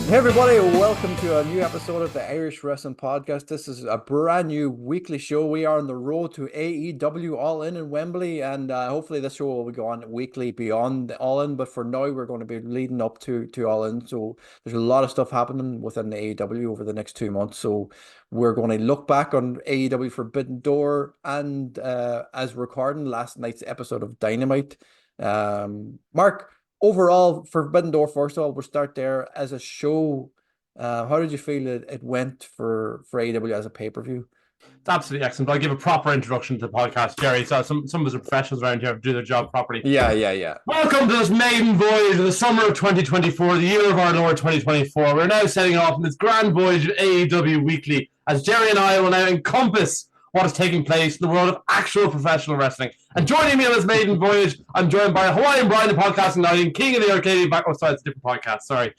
Hey everybody, welcome to a new episode of the Irish Wrestling Podcast. This is a brand new weekly show. We are on the road to AEW All In Wembley, and hopefully this show will go on weekly beyond All In. But for now, we're going to be leading up to All In. So there's a lot of stuff happening within the AEW over the next 2 months. So we're going to look back on AEW Forbidden Door and as recording last night's episode of Dynamite. Mark. Overall, Forbidden Door, first of all, we'll start there as a show. How did you feel it went for AEW as a pay-per-view? It's absolutely excellent. I'll give a proper introduction to the podcast, Gerry. So some of us are professionals around here to do their job properly. Yeah. Welcome to this maiden voyage of the summer of 2024, the year of our Lord 2024. We're now setting off on this grand voyage of AEW Weekly, as Gerry and I will now encompass what is taking place in the world of actual professional wrestling. And joining me on this maiden voyage, I'm joined by Hawaiian Brian, the podcasting lion, king of the arcade back. Oh, sorry, it's a different podcast. Sorry.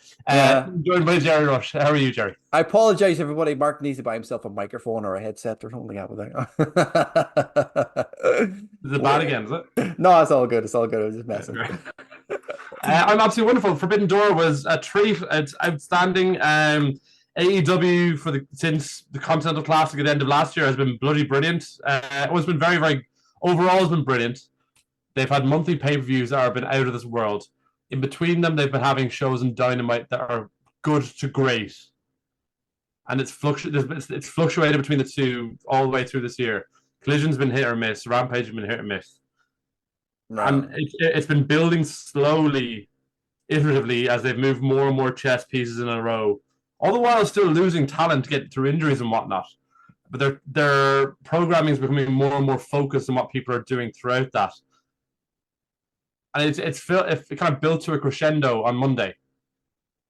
Joined by Gerry Rush. How are you, Gerry? I apologize, everybody. Mark needs to buy himself a microphone or a headset or something like that. Is it bad again, is it? No, it's all good. It's all good. I was just messing. I'm absolutely wonderful. Forbidden Door was a treat. It's outstanding. AEW since the Continental Classic at the end of last year has been bloody brilliant. It's been very overall has been brilliant. They've had monthly pay-per-views that have been out of this world. In between them, they've been having shows in Dynamite that are good to great, and it's fluctuated between the two all the way through this year. Collision's been hit or miss. Rampage has been hit or miss, and it's been building slowly, iteratively as they've moved more and more chess pieces in a row. All the while still losing talent to get through injuries and whatnot. But their programming is becoming more and more focused on what people are doing throughout that. And it kind of built to a crescendo on Monday.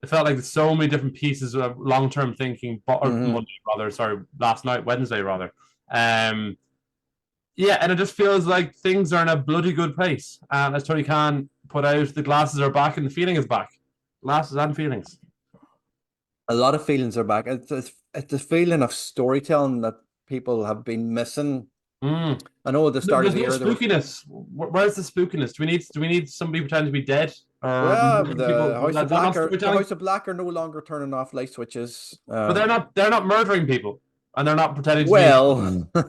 It felt like there's so many different pieces of long-term thinking, last night, Wednesday rather. And it just feels like things are in a bloody good place. And as Tony Khan put out, the glasses are back and the feeling is back. Glasses and feelings. A lot of feelings are back. It's a feeling of storytelling that people have been missing. I know at the start of the year, spookiness. Where's the spookiness? Do we need somebody pretending to be dead? The House of Black are no longer turning off light switches. But they're not murdering people, and they're not pretending to be.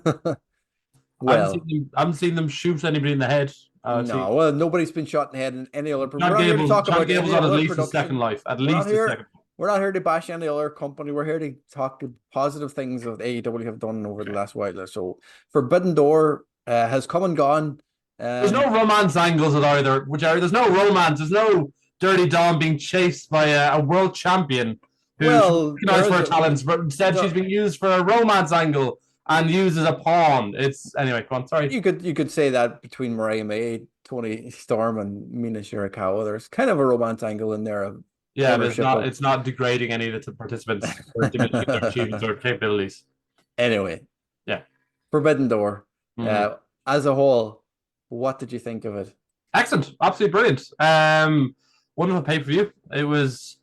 I haven't seen them shoot anybody in the head. Nobody's been shot in the head in any other. John Gable's on at least a second life. At least a second. We're not here to bash any other company. We're here to talk positive things that AEW have done over the last while. So Forbidden Door has come and gone. There's no romance angles at either. There's no romance. There's no Dirty Dawn being chased by a world champion who recognized for her talents, but instead she's being used for a romance angle and used as a pawn. Anyway, come on, sorry. You could say that between Mariah May, Tony Storm, and Mina Shirakawa. There's kind of a romance angle in there. Yeah, but it's not degrading any of the participants or diminishing their achievements or capabilities. Anyway. Yeah. Forbidden Door. As a whole, what did you think of it? Excellent. Absolutely brilliant. Wonderful pay-per-view. It was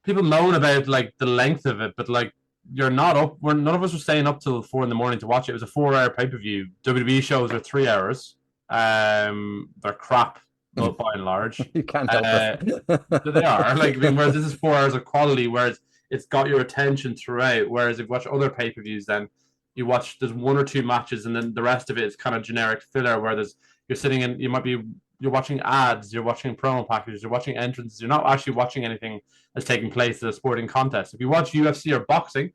people moan about like the length of it, but like you're not up. None of us were staying up till 4 a.m. to watch it. It was a 4-hour pay-per-view. WWE shows are 3 hours. They're crap. By and large, you can't help it. They are whereas this is 4 hours of quality, whereas it's got your attention throughout. Whereas if you watch other pay-per-views, then you watch there's 1 or 2 matches, and then the rest of it is kind of generic filler. Where you're sitting in, you're watching ads, you're watching promo packages, you're watching entrances. You're not actually watching anything that's taking place at a sporting contest. If you watch UFC or boxing,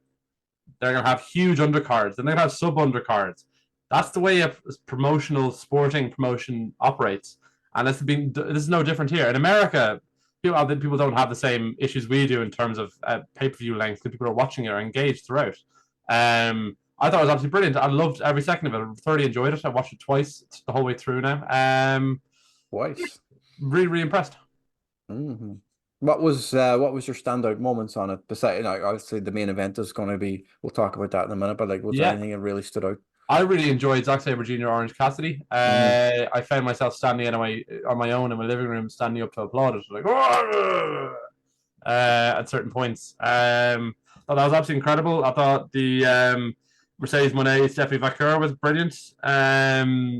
they're gonna have huge undercards, and they're gonna have sub undercards. That's the way a promotional sporting promotion operates. And this is no different here. In America, people don't have the same issues we do in terms of pay-per-view length. People are watching it or engaged throughout. I thought it was absolutely brilliant. I loved every second of it. I thoroughly enjoyed it. I watched it twice the whole way through now. Twice. Really, really impressed. Mm-hmm. What was your standout moments on it? Besides, obviously the main event is going to be. We'll talk about that in a minute. But was there anything that really stood out? I really enjoyed Zack Sabre Jr. Orange Cassidy. I found myself standing on my own in my living room, standing up to applaud it, like at certain points. I thought that was absolutely incredible. I thought the Mercedes Moné Stephanie Vaquer was brilliant.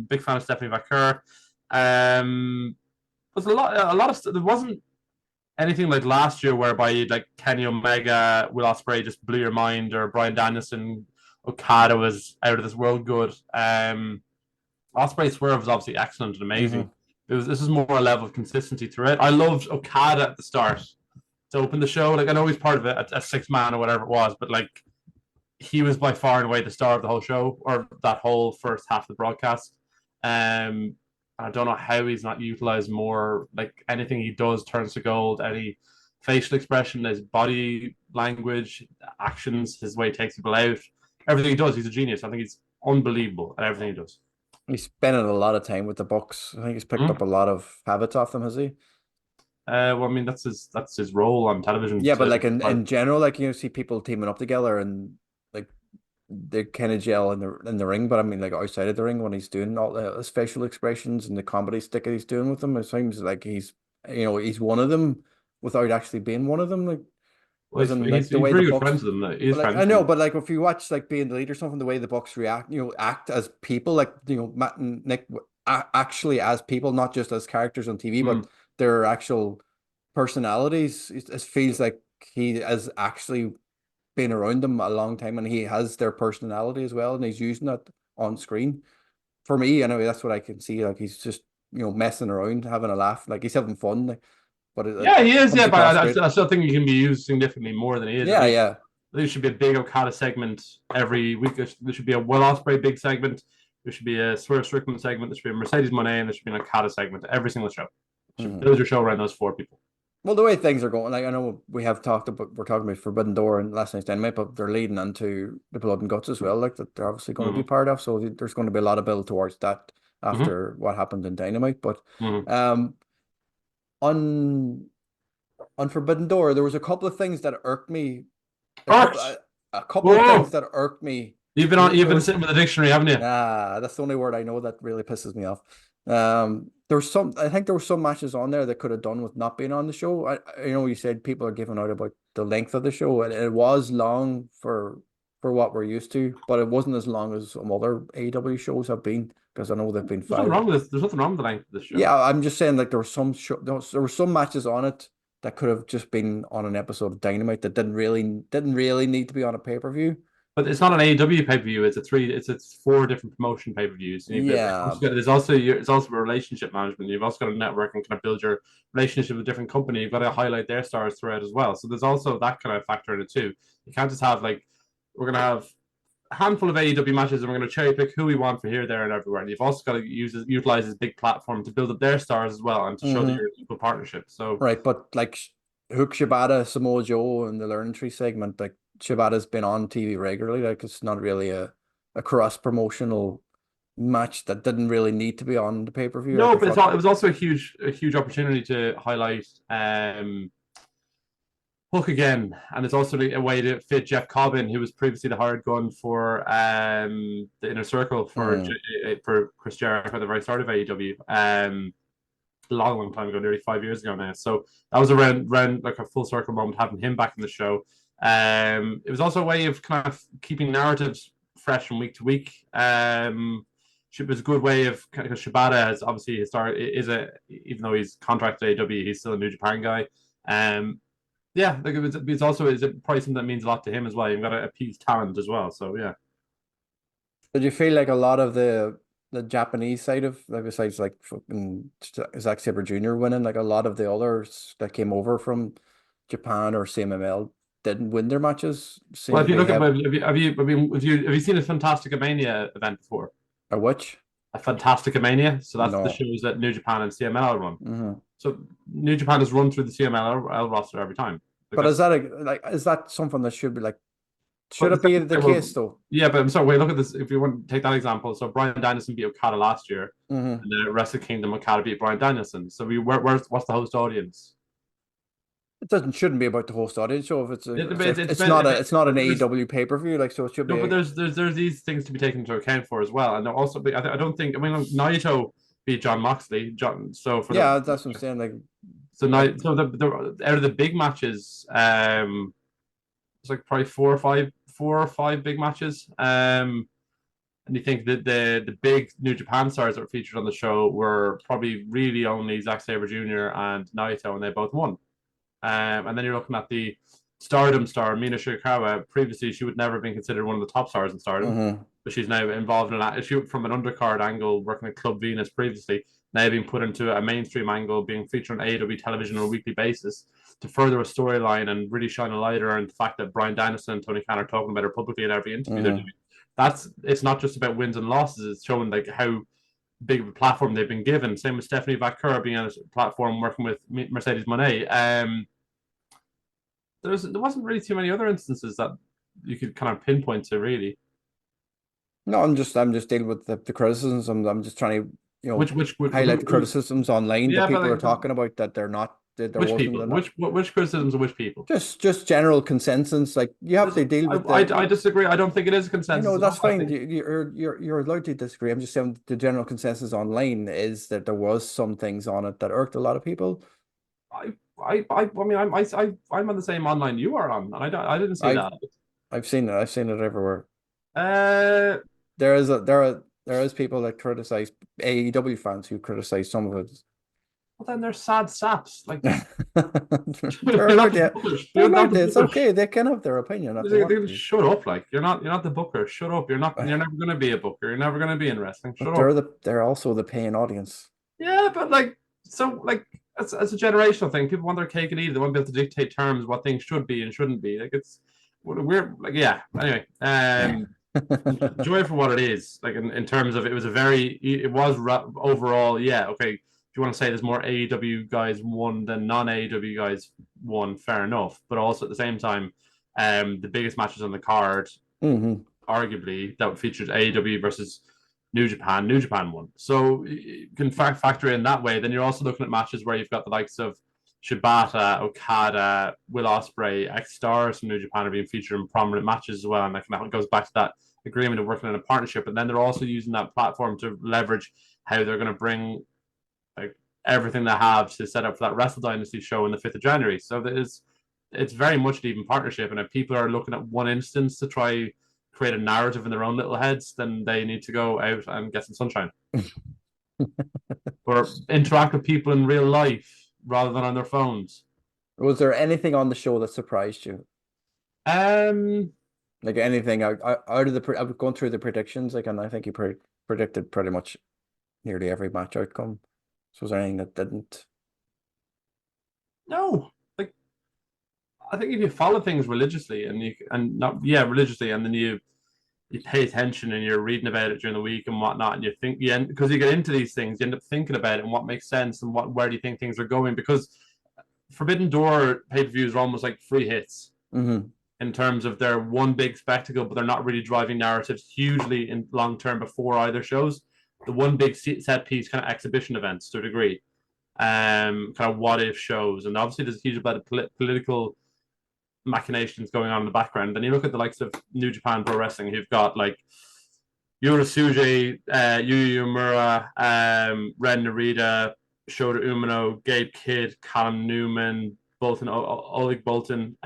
Big fan of Stephanie Vaquer. Was a lot of there wasn't anything like last year, whereby like Kenny Omega, Will Ospreay just blew your mind, or Bryan Danielson, Okada was out of this world good. Ospreay Swerve was obviously excellent and amazing. Hmm. This is more a level of consistency through it. I loved Okada at the start to open the show. Like I know he's part of it, a 6 man or whatever it was, but like he was by far and away the star of the whole show, or that whole first half of the broadcast. I don't know how he's not utilized more. Like anything he does turns to gold. Any facial expression, his body language, actions, his way he takes people out, everything he does, he's a genius. I think he's unbelievable at everything he does. He's spending a lot of time with the Bucks. I think he's picked up a lot of habits off them, has he? Well, I mean that's his role on television. Yeah, but like in general, like you see people teaming up together and like they kind of gel in the ring. But I mean, like outside of the ring, when he's doing all the facial expressions and the comedy stick that he's doing with them, it seems like he's one of them without actually being one of them. Like well, as in like he's the way the really good Bucks. friends with them. He is But like friends I with know, them. but like if you watch like being the lead or something, the way the Bucks react, act as people, like Matt and Nick actually as people, not just as characters on TV, Mm. but their actual personalities. It feels like he has actually been around them a long time, and he has their personality as well, and he's using that on screen. For me, anyway, that's what I can see. Like he's just messing around, having a laugh, like he's having fun. Like, but Yeah, he it is. comes Yeah, across but great. I still think he can be used significantly more than he is. I Yeah, think yeah. there should be a big Okada segment every week. There should be a Will Ospreay big segment. There should be a Swerve Strickland segment. There should be a Mercedes Moné, and there should be an Okada segment every single show. You should Mhm. build your show around those four people. Well, the way things are going, like I know we're talking about Forbidden Door and last night's Dynamite, but they're leading into the Blood and Guts as well, like that they're obviously going to be Mm-hmm. part of. So there's going to be a lot of build towards that Mm-hmm. after what happened in Dynamite. But Mm-hmm. um, on on Forbidden Door, there was a couple of things that irked me. A couple Art. a couple of things Whoa! that irked me. You've There been was sitting with a dictionary, haven't you? that's the only word I know that really pisses me off. I think there were some matches on there that could have done with not being on the show. You said people are giving out about the length of the show, and it was long for what we're used to, but it wasn't as long as some other AEW shows have been, because I know they've been There's nothing 5. wrong with this. There's nothing wrong with the length of this show. Yeah, I'm just saying like there were some matches on it that could have just been on an episode of Dynamite that didn't really need to be on a pay-per-view. But it's not an AEW pay per view. It's four different promotion pay per views. Yeah, There's also a relationship management. You've also got to network and kind of build your relationship with a different company. You've got to highlight their stars throughout as well. So there's also that kind of factor in it too. You can't just have like we're gonna have a handful of AEW matches and we're gonna cherry pick who we want for here, there, and everywhere. And you've also got to utilize this big platform to build up their stars as well and to show that hmm you're an equal partnership. So right. But like Hook Shibata, Samoa Joe, and the Learning Tree segment, like Shibata's been on TV regularly. Like it's not really a cross promotional match that didn't really need to be on the pay-per-view. Like no, I but thought, it was also a huge opportunity to highlight Hook again, and it's also a way to fit Jeff Cobbin, who was previously the hired gun for the Inner Circle mm, for Chris Jericho at the very start of AEW, a long time ago, nearly 5 years ago now. So that was around like a full circle moment having him back in the show. It was also a way of kind of keeping narratives fresh from week to week. It was a good way of because Shibata has obviously even though he's contracted AEW, he's still a New Japan guy. Yeah, like it's also is a pricing that means a lot to him as well. You've got to appease talent as well. So yeah. did you feel like a lot of the Japanese side of, like, besides like fucking Zack Sabre Jr. winning, like a lot of the others that came over from Japan or CMML didn't win their matches? Well, Seemed if to you be look at have have you seen a Fantastica Mania event before? a which? A Fantastica Mania. So that's the No. shows that New Japan and CMLL run. Hmm. So New Japan is run through the CMLL roster every time. Like But that's is that something that should but it be the case though? yeah, but I'm sorry. Wait, look at this. If you want to take that example, so Bryan Danielson beat Okada last year, Hmm. and the Wrestle Kingdom Okada beat Bryan Danielson. So what's the host audience? It shouldn't be about the host audience. So if it's not an There's AEW pay-per-view, like, so it should no, but be. there's these things to be taken into account for as well, and also I don't think I mean Naito beat John Moxley, so for the Yeah, that's what I'm saying. so Like, now so the out of the big matches, it's like probably four or five big matches, and you think that the big New Japan stars that were featured on the show were probably really only Zack Sabre Jr. and Naito, and they both won. And then you're looking at the Stardom star, Mina Shirakawa. Previously, she would never have been considered one of the top stars in Stardom, but she's now involved in that. She from an undercard angle, working at Club Venus previously, now being put into a mainstream angle, being featured on AEW television on a weekly basis to further a storyline and really shine a light on the fact that Bryan Danielson and Tony Khan are talking about her publicly in every interview they're doing. It's not just about wins and losses. It's showing like how big of a platform they've been given. Same with Stephanie Vaquer being on a platform working with Mercedes Moné. There wasn't really too many other instances that you could kind of pinpoint to really. No, I'm just dealing with the criticisms. I'm just trying to which highlight criticisms online that people are talking about that they're not. Which people? Which criticisms of which people? Just general consensus. Like you have to deal with. I disagree. I don't think it is a consensus. That's fine. You're allowed to disagree. I'm just saying the general consensus online is that there was some things on it that irked a lot of people. I'm on the same online you are on, and I didn't see that. I've seen it. I've seen it everywhere. There is people that criticize AEW fans who criticize some of it. Well, then they're sad saps. Like it's okay. They can have their opinion. Shut up! Like you're not the booker. Shut up! You're never going to be a booker. You're never going to be in wrestling. Shut up. They're also the paying audience. Yeah, but as a generational thing, people want their cake and eat it. They want to be able to dictate terms what things should be and shouldn't be. Like it's we're like yeah. Anyway, enjoy it for what it is. Like in terms of it was overall okay. If you want to say there's more AEW guys won than non-AEW guys won, fair enough. But also at the same time, the biggest matches on the card, arguably, that featured AEW versus New Japan. New Japan won. So you can factor in that way. Then you're also looking at matches where you've got the likes of Shibata, Okada, Will Ospreay, X-Stars from New Japan are being featured in prominent matches as well. And that goes back to that agreement of working in a partnership. And then they're also using that platform to leverage how they're going to bring everything they have to set up for that Wrestle Dynasty show on the 5th of January. So it's very much an even partnership. And if people are looking at one instance to try create a narrative in their own little heads, then they need to go out and get some sunshine. Or interact with people in real life rather than on their phones. Was there anything on the show that surprised you? Like anything out of the I was going through the predictions, and I think you predicted pretty much nearly every match outcome. So was there anything that didn't? No, I think if you follow things religiously religiously, and then you pay attention and you're reading about it during the week and whatnot, and you think because you get into these things, you end up thinking about it and what makes sense and where do you think things are going, because Forbidden Door pay-per-views are almost like free hits in terms of they're one big spectacle, but they're not really driving narratives hugely in long term before either shows. The one big set piece kind of exhibition events to a degree, kind of what if shows, and obviously there's a huge amount of political machinations going on in the background. Then you look at the likes of New Japan Pro Wrestling, who've got like Yura Suje, Yu Uemura, Ren Narita, Shota Umino, Gabe Kidd, Callum Newman, Bolton, Oleg Bolton,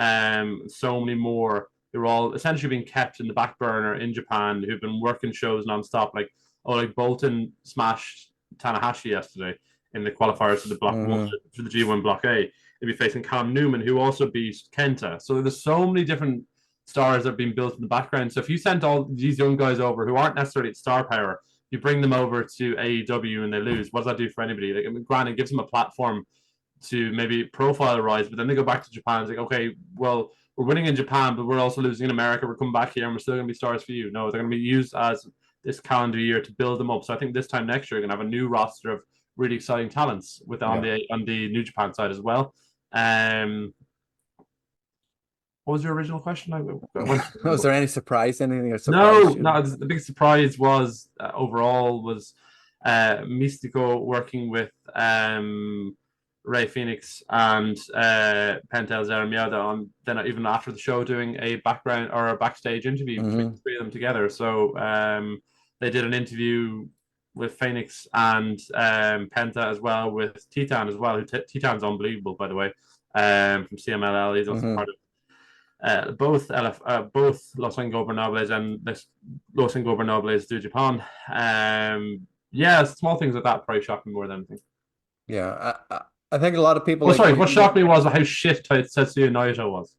so many more. They're all essentially being kept in the back burner in Japan, who've been working shows nonstop. Like Oleg Bolton smashed Tanahashi yesterday in the qualifiers for the Block 1, for the G1 Block A. He'll be facing Callum Newman, who also beat Kenta. So there's so many different stars that are being built in the background. So if you sent all these young guys over who aren't necessarily at star power, you bring them over to AEW and they lose, what does that do for anybody? Like, I mean, granted, it gives them a platform to maybe profile rise, but then they go back to Japan and it's like, okay, well, we're winning in Japan, but we're also losing in America. We're coming back here and we're still going to be stars for you. No, they're going to be used as this calendar year to build them up. So I think this time next year, you're going to have a new roster of really exciting talents on the New Japan side as well. What was your original question? Was there any surprise? Anything? No. The big surprise was overall was Mystico working with Ray Phoenix and Pentel Zeramiada on then even after the show doing a background or a backstage interview between the three of them together. So they did an interview with Phoenix and Penta as well, with Titan as well. Titan's unbelievable, by the way, from CMLL. He's also part of both Los Ingobernables and Los Ingobernables do Japan. Small things like that probably shocked me more than anything. Yeah, I think a lot of people Oh, like sorry. What shocked me was how shit Tetsuya Naito was.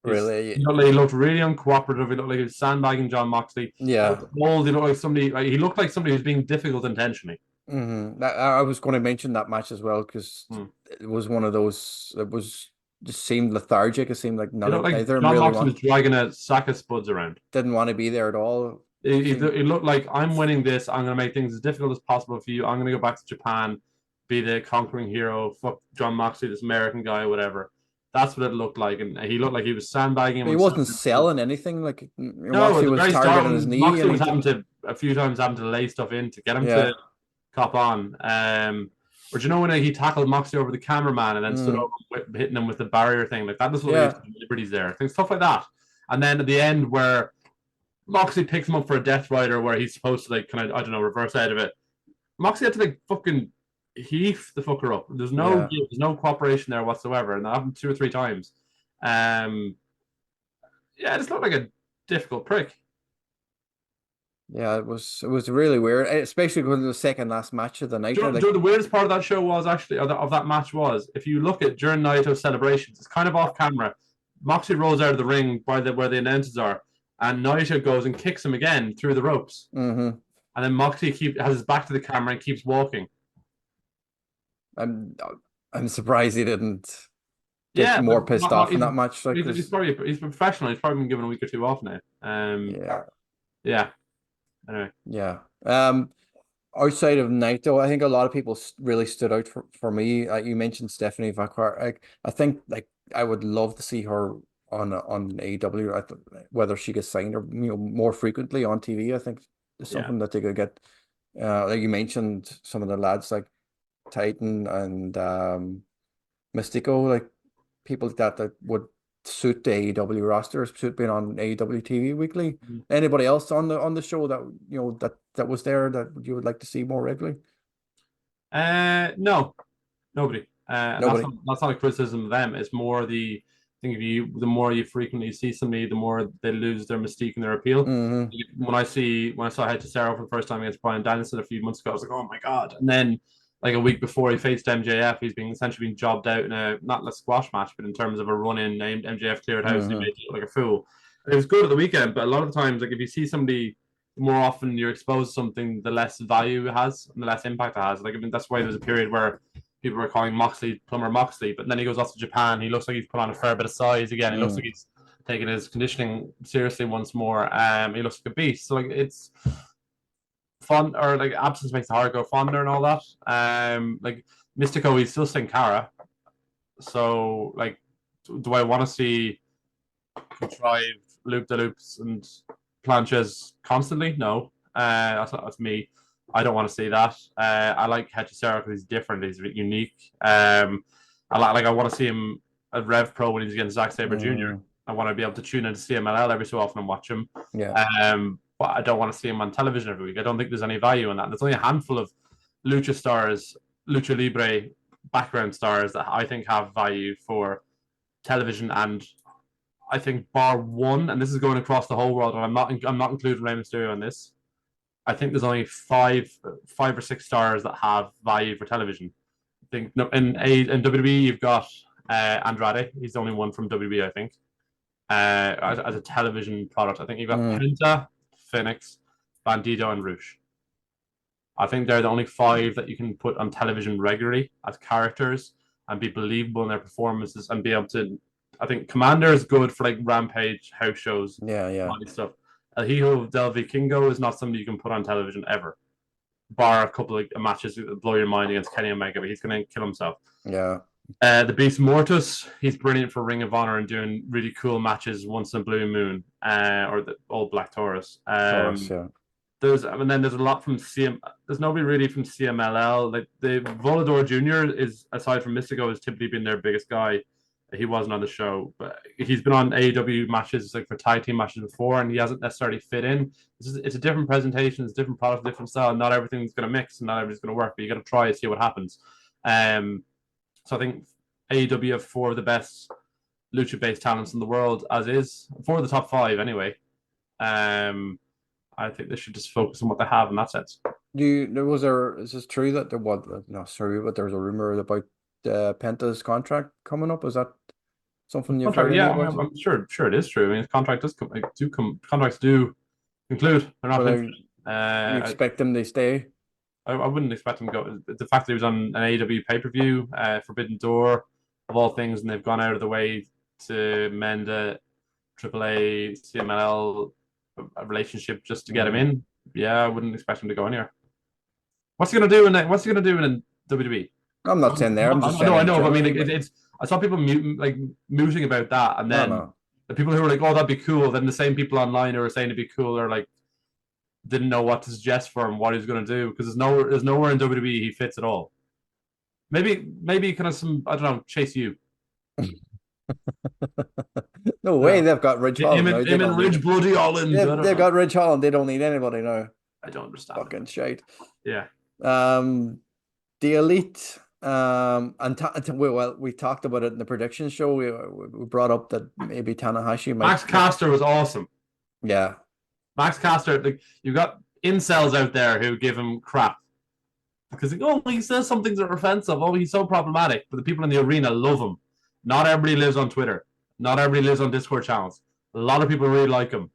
really, He looked really uncooperative. He looked like he was sandbagging John Moxley. He yeah. looked old. He looked like somebody. Like, he looked like somebody who was being difficult intentionally. I was going to mention that match as well because Hmm. it was one of those. It was just seemed lethargic. It seemed like He looked like neither of them John really Moxley was dragging a sack of spuds around. didn't want to be there at all. Seemed It looked like I'm winning this. I'm going to make things as difficult as possible for you. I'm going to go back to Japan, be the conquering hero. Fuck John Moxley, this American guy, whatever. That's what it looked like, and he looked like he was sandbagging him. he And wasn't selling anything. Like no, at Moxley the was very start, targeting his when knee, Moxley and he was did. having to a few times having to lay stuff in to get him to Yeah. cop on. Or do you know when he tackled Moxley over the cameraman and then stood Mm, over hitting him with the barrier thing? Like that was what he was yeah. liberties there. Things stuff like that. And then at the end where Moxley picks him up for a death rider where he's supposed to like kind of I don't know reverse out of it. Moxley had to like fucking heave the fucker up. Yeah. There's no cooperation there whatsoever, and that happened 2 or 3 times. Um, yeah, it just looked like a difficult prick. Yeah, it was really weird, especially because of the second last match of the night. Like, The weirdest part of that show was actually, of that match was, if you look at during Naito's celebrations, it's kind of off camera. Moxley rolls out of the ring by where the announcers are, and Naito goes and kicks him again through the ropes. mm-hmm. And then Moxley has his back to the camera and keeps walking. I'm I'm surprised he didn't get Yeah, but more pissed off in that match. Like, because he's professional. He's probably been given a week or two off now. yeah, Yeah. Anyway, yeah. Outside of Naito, I think a lot of people really stood out for me. You mentioned Stephanie Vaquer. I think like I would love to see her on AEW. Whether she gets signed or more frequently on TV. I think it's yeah. something that they could get. Like you mentioned, some of the lads like Titan and Mystico, like people like that would suit the AEW roster, suit being on AEW TV weekly. Mhm. Anybody else on the show that that was there that you would like to see more regularly? No, nobody. And Nobody. that's not a criticism of them. It's more the more you frequently see somebody, the more they lose their mystique and their appeal. Hmm. When I saw Head to Sarah for the first time against Bryan Danielson a few months ago, I was like, oh my god! And then like a week before he faced MJF, he's being essentially being jobbed out in a not in a squash match, but in terms of a run in. MJF cleared house and he Hmm. made you look like a fool. And it was good at the weekend, but a lot of the times, like if you see somebody more often you're exposed to something, the less value it has and the less impact it has. Like I mean, that's why there's a period where people were calling Moxley Plumber Moxley, but then he goes off to Japan. He looks like he's put on a fair bit of size again. He looks like he's taking his conditioning seriously once more. He looks like a beast. So like it's fun or like absence makes the heart go fonder and all that. Like Mystico, he's still Sin Cara. So like, do I want to see contrived loop the loops and planches constantly? No, that's me. I don't want to see that. I like Hechicero because he's different. He's unique. I want to see him at Rev Pro when he's against Zack Sabre Jr. I want to be able to tune into CMLL every so often and watch him. Yeah. But I don't want to see him on television every week. I don't think there's any value in that. There's only a handful of lucha stars, lucha libre background stars that I think have value for television, and I think bar one, and this is going across the whole world, and I'm not including Rey Mysterio in this. I think there's only five or six stars that have value for television. I think in WWE you've got Andrade. He's the only one from WWE, I think. As a television product, I think you've got Penta, Phoenix, Bandido, and Roosh. I think they're the only five that you can put on television regularly as characters and be believable in their performances and be able to. I think Commander is good for like Rampage house shows, Yeah. Yeah. stuff. El Hijo del Vikingo is not somebody you can put on television ever, bar a couple of matches that blow your mind against Kenny Omega, but he's going to kill himself. Yeah. The Beast Mortis, he's brilliant for Ring of Honor and doing really cool matches once in a blue moon, or the old Black Taurus. Taurus, yeah. And then there's a lot from CM. There's nobody really from CMLL. Like the Volador Jr. is, aside from Mystico, has typically been their biggest guy. He wasn't on the show, but he's been on AEW matches like for tag team matches before, and he hasn't necessarily fit in. It's a different presentation, it's a different product, different style. Not everything's going to mix, and not everything's going to work. But you got to try and see what happens. So I think AEW have four of the best lucha-based talents in the world, as is four of the top five anyway. I think they should just focus on what they have in that sense. Is this true that there was no sorry, but there was a rumor about Penta's contract coming up? Is that something you've heard Contract, any yeah, about? I'm sure it is true. I mean, contract does come, contracts do conclude. They're not Whether infinite. you expect them to stay? I wouldn't expect him to go. The fact that he was on an AEW pay-per-view, Forbidden Door, of all things, and they've gone out of the way to mend a AAA CMLL relationship just to get him in. Yeah, I wouldn't expect him to go anywhere. What's he gonna do in WWE? I'm not saying there. I'm just saying No, I in know, but I mean, general. But it's. I saw people mooting about that, and no, then no. the people who were like, "Oh, that'd be cool." Then the same people online who were saying it'd be cool are like, didn't know what to suggest for him, what he was going to do, because there's nowhere in WWE he fits at all. Maybe kind of some, I don't know, Chase U. No way. No. They've got Ridge Him Holland now. and, They him don't and need Ridge it. Bloody Holland. I don't They've know. got Ridge Holland. They don't need anybody now. I don't understand it. Fucking shite. Yeah. Um, the Elite. We talked about it in the prediction show. We brought up that maybe Tanahashi might. Max Caster was awesome. Yeah. Max Caster, like, you've got incels out there who give him crap because like, oh, he says some things that are offensive. Oh, he's so problematic. But the people in the arena love him. Not everybody lives on Twitter. Not everybody lives on Discord channels. A lot of people really like him.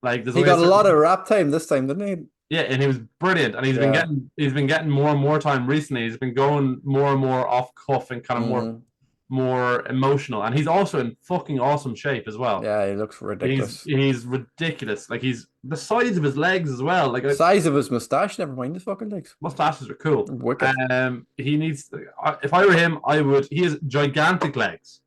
Like, there's He only a got a lot certain of rap time this time, didn't he? Yeah, and he was brilliant, and Yeah. he's been getting more and more time recently. He's been going more and more off cuff and kind of more emotional, and he's also in fucking awesome shape as well. Yeah, he looks ridiculous. He's ridiculous. Like, he's the size of his legs as well. Like, Size of his mustache, never mind his fucking legs. mustaches are cool. Wicked. He needs. If I were him, I would. He has gigantic legs.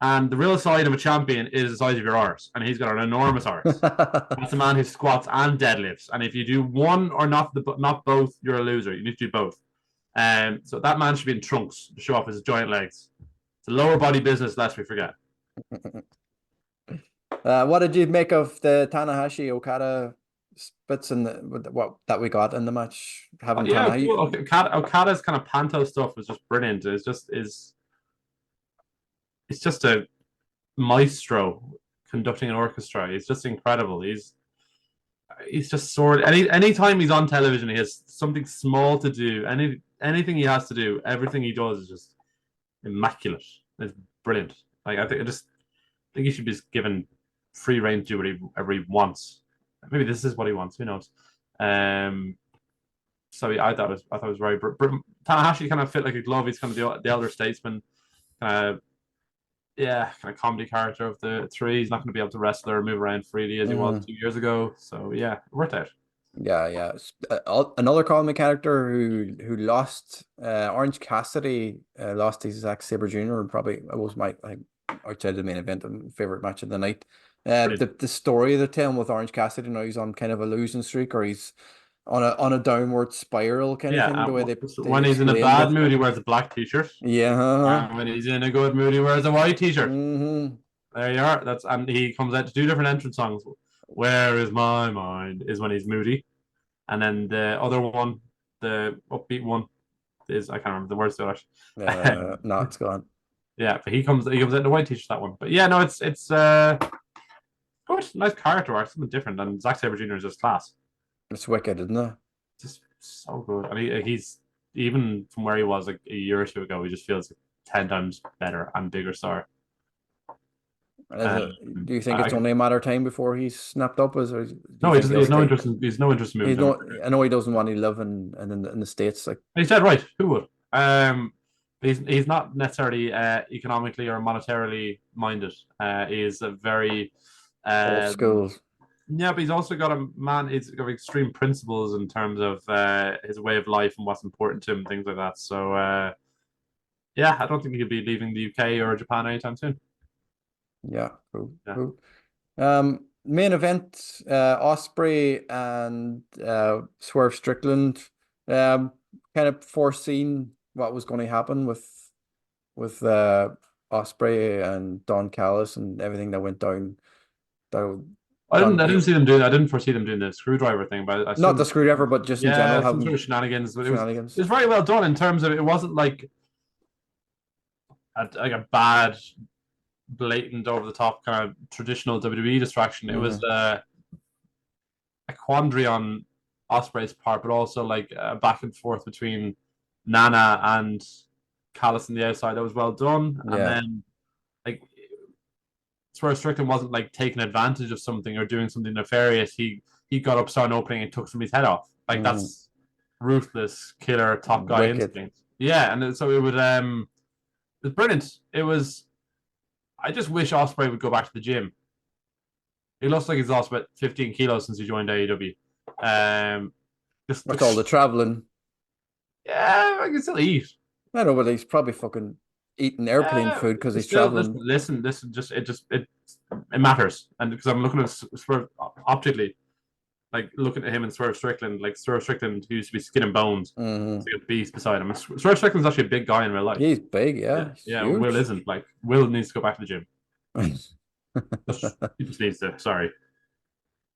And the real side of a champion is the size of your arse, and he's got an enormous arse. That's a man who squats and deadlifts, and if you do one or not both, you're a loser. You need to do both. So that man should be in trunks to show off his giant legs. It's a lower body business, lest we forget. What did you make of the Tanahashi Okada bits in what that we got in the match? Having Tanahashi. Cool. Okada's kind of panto stuff was just brilliant. It's just a maestro conducting an orchestra. He's just incredible. He's just soared. Anytime he's on television, he has something small to do. Anything he has to do, everything he does is just immaculate. It's brilliant. Like, I think he should be given free reign to do whatever he wants. Maybe this is what he wants. Who knows? So I thought it was very. Tanahashi kind of fit like a glove. He's kind of the elder statesman. Kind of comedy character of the three. He's not going to be able to wrestle or move around freely as he was 2 years ago. So yeah, worked out. Yeah. Another comedy character who lost Orange Cassidy lost to Zack Sabre Jr. Probably was my outside the main event and favorite match of the night. The story they're telling with Orange Cassidy now, he's on kind of a losing streak, or he's on a downward spiral kind of thing. The way they when he's in a bad mood, he wears a black t-shirt. Yeah. And when he's in a good mood, he wears a white t-shirt. There you are. And he comes out to 2 different entrance songs. Where is my mind is when he's moody, and then the other one, the upbeat one, is I can't remember the words to it. No, it's gone. Yeah, but he comes out in a white t-shirt, that one. But yeah, no, it's good, nice character arc, something different, and Zack Sabre Jr. is just class. It's wicked, isn't it? Just so good. I mean, he's even from where he was like a year or two ago, he just feels like 10 times better and bigger star. Do you think it's only a matter of time before he's snapped up? No, he has no interest in moving. I know he doesn't want to live in the States. Like he said, right? Who would? He's not necessarily economically or monetarily minded. He is a very old school. Yeah, but he's also got he's got extreme principles in terms of his way of life and what's important to him, things like that. So yeah, I don't think he'll be leaving the UK or Japan anytime soon. Yeah, cool. Main event, Ospreay and Swerve Strickland. Kind of foreseen what was going to happen with Ospreay and Don Callis and everything that went down. I didn't see them doing. I didn't foresee them doing the screwdriver thing, but not the screwdriver, but just in general, some sort of shenanigans. It shenanigans. It was very well done in terms of it wasn't like a bad, blatant, over the top kind of traditional WWE distraction. It was a quandary on Ospreay's part, but also like a back and forth between Nana and callous on the outside. That was well done. And Yeah. then like Swerve Strickland wasn't like taking advantage of something or doing something nefarious. He got up, saw an opening, and took somebody's head off. Like Mm. that's ruthless killer top guy Wicked. instinct. Yeah, and so it was brilliant. It was. I just wish Ospreay would go back to the gym. He looks like he's lost about 15 kilos since he joined AEW. Just With all the traveling. yeah, I can still eat. I know, but he's probably fucking eating airplane Yeah, food because he's still traveling. listen. It matters, and because I'm looking at Swerve optically, like looking at him and Swerve Strickland, like Swerve Strickland who used to be skin and bones, Mm-hmm. it's like a beast beside him. And Swerve Strickland's actually a big guy in real life. He's big, Yeah, yeah. He's yeah. Will huge. isn't like Will needs to go back to the gym. He just needs to. Sorry,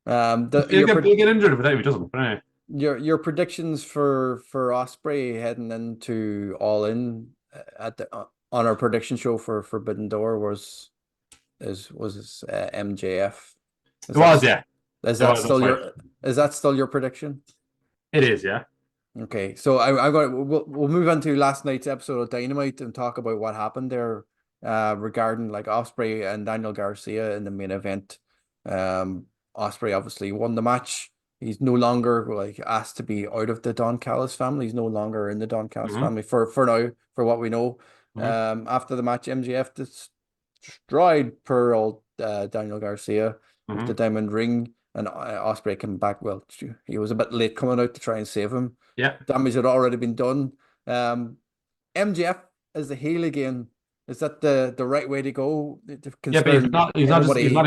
he'll get injured if he doesn't. But anyway. Your predictions for Osprey heading into All In at the on our prediction show for Forbidden Door was MJF. It was, yeah. Is It that was, still right. your prediction? It is, yeah. Okay, so we'll move on to last night's episode of Dynamite and talk about what happened there, regarding like Osprey and Daniel Garcia in the main event. Osprey obviously won the match. He's no longer like asked to be out of the Don Callis family. He's no longer in the Don Callis family for now, for what we know. After the match, MJF destroyed poor old Daniel Garcia with the diamond ring, and Osprey came back. Well, he was a bit late coming out to try and save him. Yeah, damage had already been done. MJF as the heel again. Is that the right way to go? Yeah, but he's not a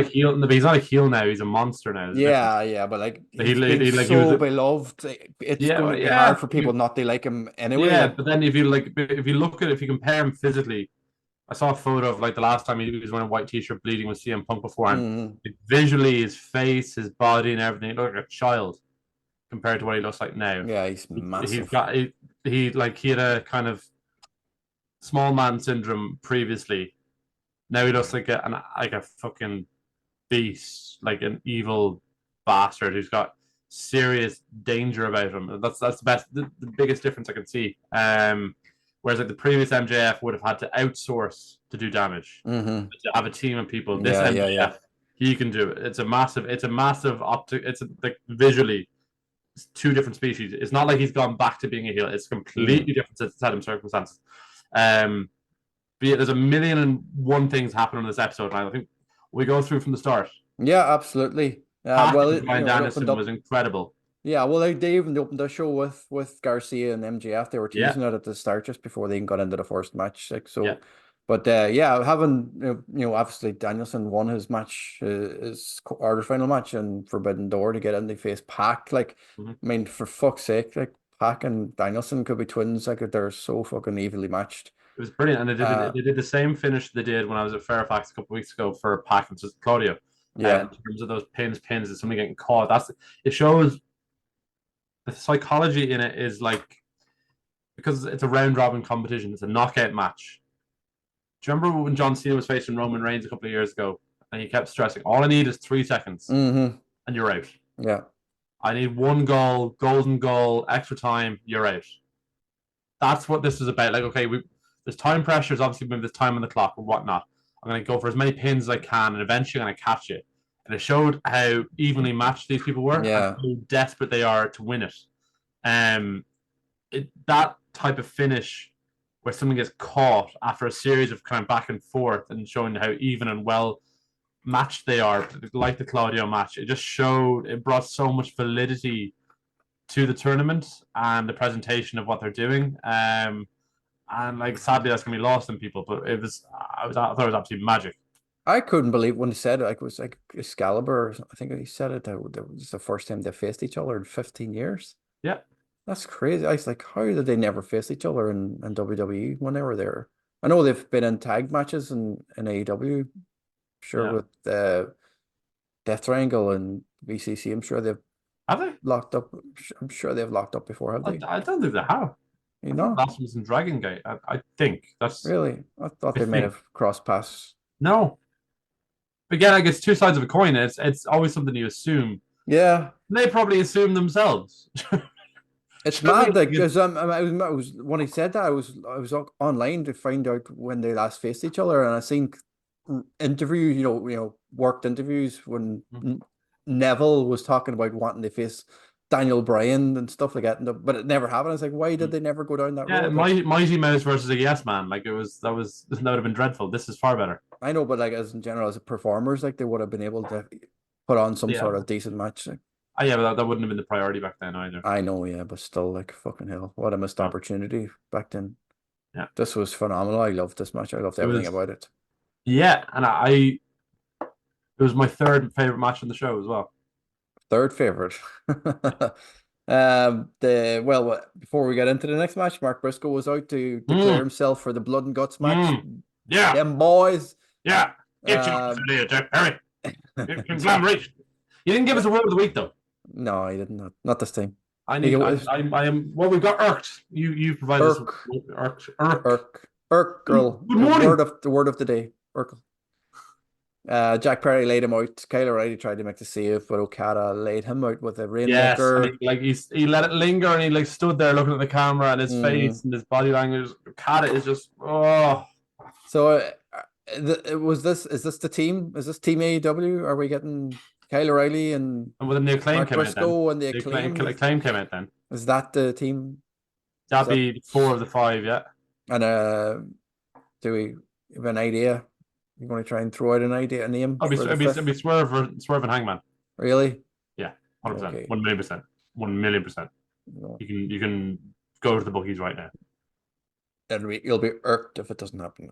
heel. But he's not a heel now. He's a monster now. Yeah, but like he's beloved. It's going to be hard for people not to like him anyway. Yeah, but then if you look at it, if you compare him physically, I saw a photo of like the last time he was wearing a white t-shirt bleeding with CM Punk before, and visually his face, his body, and everything, he looked like a child compared to what he looks like now. Yeah, he's massive. He had a kind of small man syndrome previously. Now he looks like a fucking beast, like an evil bastard who's got serious danger about him. That's the biggest difference I can see. Whereas like the previous MJF would have had to outsource to do damage, to have a team of people. This MJF, he can do it. It's a massive optic. It's like visually, it's two different species. It's not like he's gone back to being a heel. It's completely different set of circumstances. But yeah, there's a million and one things happening in this episode, and I think we go through from the start. Yeah, absolutely. Bryan Danielson was incredible. Yeah, well, they even opened the show with Garcia and MJF. They were teasing it at the start just before they even got into the first match. Like so, but having obviously Danielson won his match, his quarterfinal match and Forbidden Door to get in, they face Pac. Like, I mean, for fuck's sake, like Pac and Danielson could be twins. Like they're so fucking evenly matched. It was brilliant, and they did the same finish they did when I was at Fairfax a couple of weeks ago for Pac and Claudio. Yeah, in terms of those pins, and somebody getting caught. It shows the psychology in it is like, because it's a round robin competition, it's a knockout match. Do you remember when John Cena was facing Roman Reigns a couple of years ago, and he kept stressing, "All I need is 3 seconds, and you're out." Yeah, I need one goal, golden goal, extra time, you're out. That's what this is about. Like, okay, there's time pressures, obviously, when there's time on the clock and whatnot. I'm going to go for as many pins as I can, and eventually I'm going to catch it. And it showed how evenly matched these people were, and how desperate they are to win it. That type of finish where someone gets caught after a series of kind of back and forth and showing how even and well matched they are, like the Claudio match, it brought so much validity to the tournament and the presentation of what they're doing. And like sadly that's gonna be lost in people, but I thought it was absolutely magic. I couldn't believe when he said it. Like, it was like Excalibur. I think he said it. That was the first time they faced each other in 15 years. Yeah, that's crazy. I was like, how did they never face each other in WWE when they were there? I know they've been in tag matches in AEW, with Death Triangle and VCC. I'm sure they've locked up. I'm sure they've locked up before, have they? I don't think they have. You know, last was in Dragon Gate. I think that's really. I thought they might have crossed paths. No. Again, I guess two sides of a coin. It's always something you assume. Yeah. They probably assume themselves. It's Should we? mad, like, because I was when he said that, I was online to find out when they last faced each other, and I seen interviews, worked interviews when Neville was talking about wanting to face Daniel Bryan and stuff like that, but it never happened. It's like, why did they never go down that Yeah, road? Like, Mighty Mouse versus a Yes Man. Like that would have been dreadful. This is far better. I know, but like as in general, as performers, like they would have been able to put on some Yeah. sort of decent match. Like, Yeah, but that wouldn't have been the priority back then either. I know, yeah, but still, like, fucking hell, what a missed No. opportunity back then. Yeah. This was phenomenal. I loved this match. I loved It everything was about it. yeah, and it was my third favorite match on the show as well. Third favorite. Before we get into the next match, Mark Briscoe was out to declare Mm, himself for the Blood and Guts match. yeah, Them boys. yeah. Get you Jack Perry. Conglomeration. You didn't give us a word of the week though. No, he did not. Not this time. I He need. was I am. Well, we've got irked. You provided us Irk. with irk. Urkel. Good morning. The word of the day. Urkel. Jack Perry laid him out. Kyle O'Reilly tried to make the save, but Okada laid him out with a Yes, and rainmaker. he let it linger, and he like stood there looking at the camera, and his face and his body language. Okada is just So, is this the team? Is this Team AEW? Are we getting Kyle O'Reilly and And when the acclaim Mark came out, then Briscoe and the acclaim came out, then Is that the team? that'd be 4 of the 5, yeah. And do we have an idea? You're going to try and throw out an idea, a name for the It'd be fifth? Swerve and Hangman. Really? Yeah, 100%, Okay. 1,000,000%, 1,000,000%. No. You can go to the bookies right now. You'll be irked if it doesn't happen.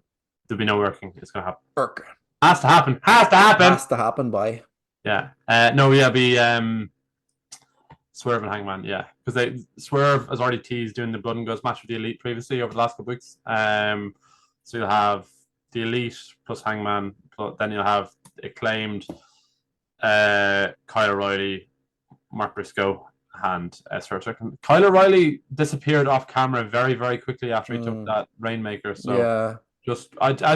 There'll be no working. It's gonna happen. Irk. Has to happen. Has to happen. Has to happen by. Yeah. No. Yeah. Be Swerve and Hangman. Yeah, because Swerve has already teased doing the Blood and Guts match with the Elite previously over the last couple of weeks. So you'll have the Elite plus Hangman. Then you'll have acclaimed Kyle O'Reilly, Mark Briscoe, and Swerve. Kyle O'Reilly disappeared off camera very, very quickly after he took that Rainmaker. So yeah, it's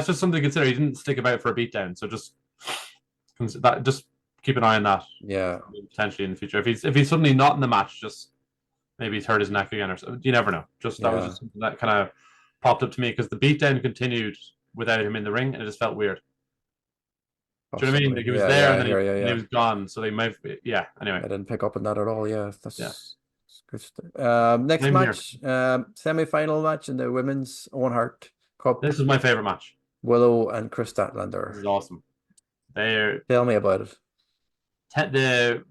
just something to consider. He didn't stick about for a beatdown, so just keep an eye on that. Yeah, potentially in the future. If he's suddenly not in the match, just maybe he's hurt his neck again or something. You never know. That was just something that kind of popped up to me because the beatdown continued without him in the ring, and it just felt weird. Do you know what I mean? Like he was there and then he was gone. So they might, Anyway, I didn't pick up on that at all. Yeah, that's good stuff. Next Same match, semi-final match in the women's Owen Hart Cup. This is my favorite match. Willow and Chris Statlander. This is awesome. Tell me about it. The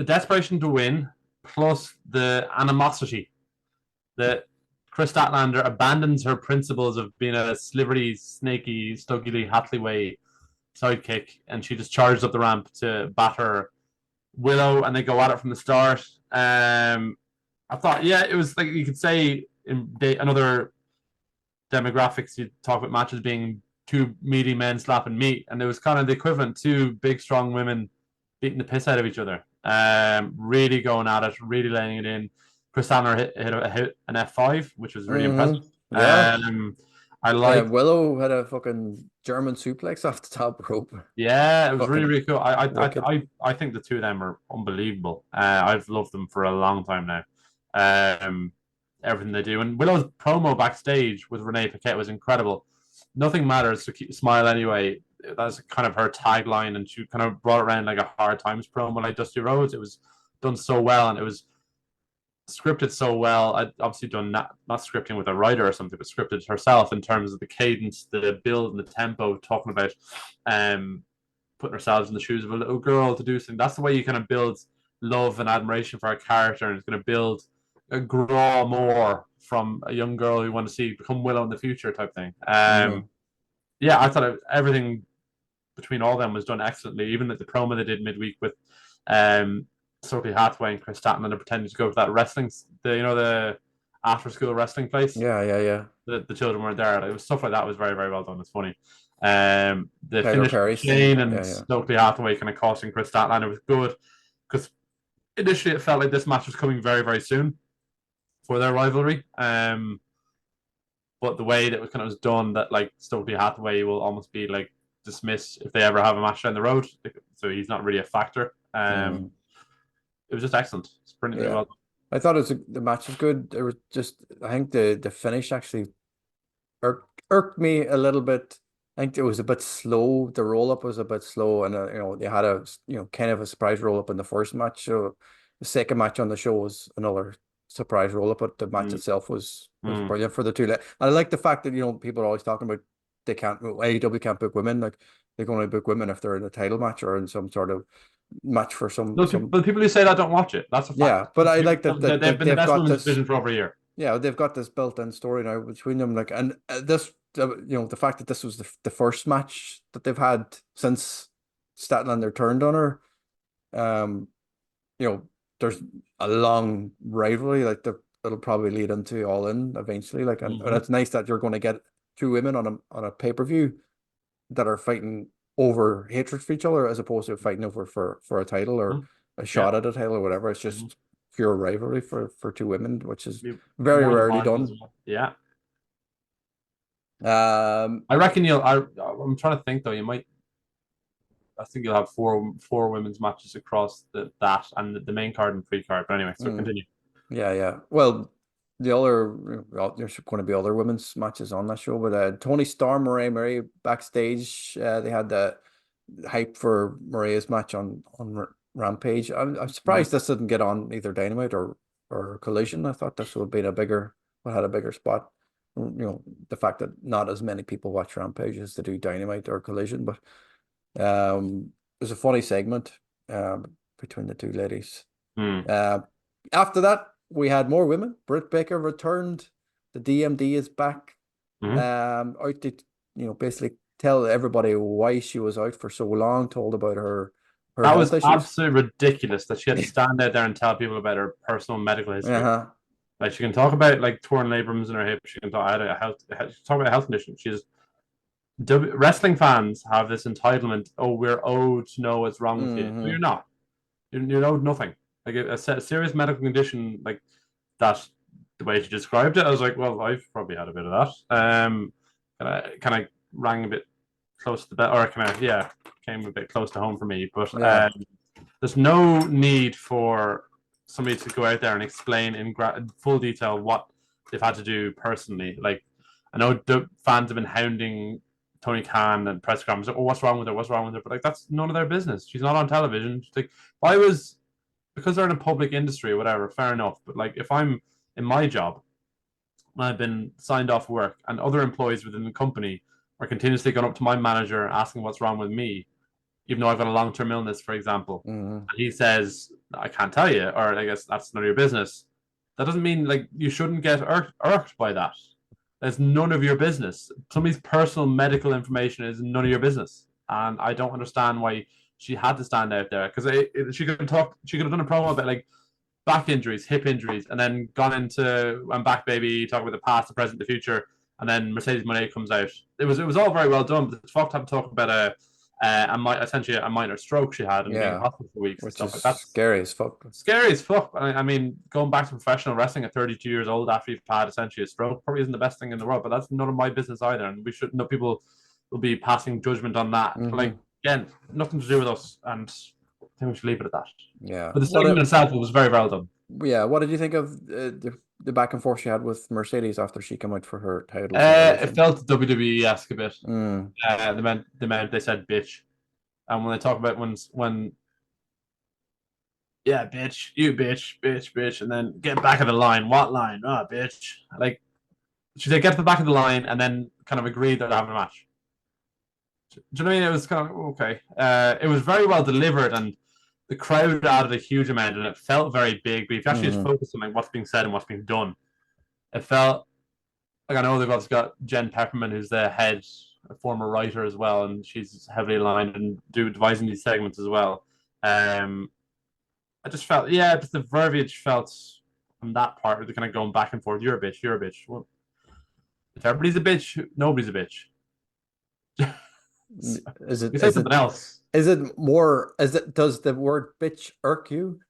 desperation to win plus the animosity that Chris Statlander abandons her principles of being a slivery, snaky, Stokely Hathaway sidekick, and she just charges up the ramp to batter Willow, and they go at it from the start. I thought, it was like you could say in another demographics, you talk about matches being two meaty men slapping meat, and it was kind of the equivalent, two big, strong women beating the piss out of each other. Really going at it, really laying it in. Chris Statlander hit an F5, which was really impressive. Yeah. I like Willow had a fucking German suplex off the top rope. Yeah, it was really, really cool. I think the two of them are unbelievable. I've loved them for a long time now. Everything they do, and Willow's promo backstage with Renee Paquette was incredible. Nothing matters, so keep smile anyway. That's kind of her tagline, and she kind of brought it around like a Hard Times promo, like Dusty Rhodes. It was done so well, and it was scripted so well. I'd obviously done not scripting with a writer or something, but scripted herself in terms of the cadence, the build, and the tempo. Talking about putting ourselves in the shoes of a little girl to do something. That's the way you kind of build love and admiration for a character, and it's going to build grow more from a young girl you want to see become Willow in the future type thing. I thought everything between all of them was done excellently. Even the promo they did midweek with Sophie Hathaway and Chris Statlander pretending to go to that wrestling, the after school wrestling place. Yeah. The children weren't there. It was stuff like that was very, very well done. It's funny. The finish Shane and Stokely Hathaway kind of costing Chris Statlander was good because initially it felt like this match was coming very, very soon for their rivalry. But the way that it kind of was done, that like Stokely Hathaway will almost be like dismissed if they ever have a match down the road, so he's not really a factor. It was just excellent. It's brilliantly well done. I thought the match was good. It was just, I think the finish actually irked me a little bit. I think it was a bit slow. The roll up was a bit slow, and they had a kind of a surprise roll up in the first match. So the second match on the show was another surprise roll up, but the match Mm. itself was Mm. brilliant for the two. And I like the fact that people are always talking about they can't AEW can't book women. Like they can only book women if they're in a title match or in some sort of match for some. But people who say that don't watch it. That's a Yeah, fact. but I like that They've been the they've best got women's this. division for over a year. Yeah, they've got this built-in story now between them. Like, and this, the fact that this was the first match that they've had since Statlander turned on her. Um, there's a long rivalry. Like, it'll probably lead into All In eventually. Like, and Hmm. it's nice that you're going to get two women on a pay-per-view that are fighting over hatred for each other as opposed to fighting over for a title or a Yeah. shot at a title or whatever. It's Hmm. just pure rivalry for two women, which is Be very more than rarely warranted as done. well. Yeah. Um, I reckon I'm trying to think though. I think you'll have four women's matches across that and the main card and pre card. But anyway, so mm, continue. yeah, yeah. Well, there's going to be other women's matches on that show, but Tony Storm, Mariah Murray backstage, they had the hype for Maria's match on Rampage. I'm Mm. surprised this didn't get on either Dynamite or Collision. I thought this would have been would had a bigger spot. The fact that not as many people watch Rampage as they do Dynamite or Collision, but it was a funny segment between the two ladies. Mm. Uh, After that, we had more women. Britt Baker returned. The DMD is back. Mm. Out to basically tell everybody why she was out for so long. Told about her That health was issues. absolutely ridiculous that she had to stand out there and tell people about her personal medical history. Uh-huh. Like she can talk about like torn labrums in her hip. She can talk, I had a health, she can talk about a health condition. Wrestling fans have this entitlement. Oh, we're owed to know what's wrong with you. No, you're Hmm. not. You're owed nothing. Like a serious medical condition like that. The way she described it, I was like, well, I've probably had a bit of that. Kind of rang a bit close to that, or yeah, came a bit close to home for me. But Yeah. there's no need for somebody to go out there and explain in full detail what they've had to do personally. Like, I know the fans have been hounding Tony Khan and press conferences. Like, oh, what's wrong with her? What's wrong with her? But like, that's none of their business. She's not on television. She's like, if I was, because they're in a public industry or whatever, fair enough. But like, if I'm in my job, I've been signed off work, and other employees within the company are continuously going up to my manager asking what's wrong with me, even though I've got a long term illness, for example. Hmm. And he says, I can't tell you, or I guess that's none of your business. That doesn't mean like you shouldn't get irked by that. That's none of your business. Somebody's personal medical information is none of your business. And I don't understand why she had to stand out there because she could talk. She could have done a promo about like back injuries, hip injuries, and then gone into I'm back, baby, talk about the past, the present, the future, and then Mercedes Moné comes out. It was all very well done, but the fuck have to talk about essentially a minor stroke she had and being in Yeah. hospital for weeks and Which stuff is like that. That's scary as fuck. scary as fuck. I mean, going back to professional wrestling at 32 years old after you've had essentially a stroke probably isn't the best thing in the world, but that's none of my business either. And we should know people will be passing judgment on that. Like, Hmm. again, nothing to do with us. And I think we should leave it at that. Yeah. But the segment itself was very well done. What did you think of the back and forth she had with Mercedes after she came out for her title celebration? It felt WWE-esque a bit. Mm. They said bitch. And when they talk about when yeah, bitch, you bitch, bitch, bitch, and then get back of the line. What line? Ah, oh, bitch. Like she said, get to the back of the line, and then kind of agreed that they're having a match. Do you know what I mean? It was kind of okay. It was very well delivered, and the crowd added a huge amount, and it felt very big. But if you actually just Hmm. focus on like what's being said and what's being done, it felt like I know they've also got Jen Pepperman, who's the head, a former writer as well, and she's heavily aligned and devising these segments as well. I just felt, yeah, just the verbiage felt on that part, they're kind of going back and forth. You're a bitch. You're a bitch. Well, if everybody's a bitch, nobody's a bitch. Is it You say something else. does the word bitch irk you?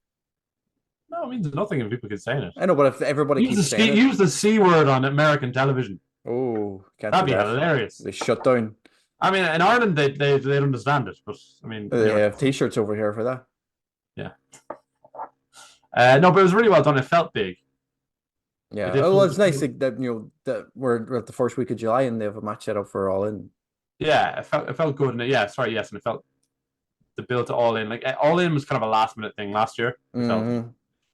No, it means nothing if people keep saying it. I know, but if everybody keeps saying it, Use the C word on American television. oh, can't do That'd be that. hilarious. They shut down. I mean, in Ireland, they understand it, but I mean, They have t-shirts over here for that. yeah. No, but it was really well done. It felt big. It Yeah. did Oh, well, feel, it's nice that that we're at the first week of July and they have a match set up for All In. yeah, it felt good. And yeah, sorry, yes, and it felt the build to All In. Like All In was kind of a last minute thing last year. It felt like. Hmm.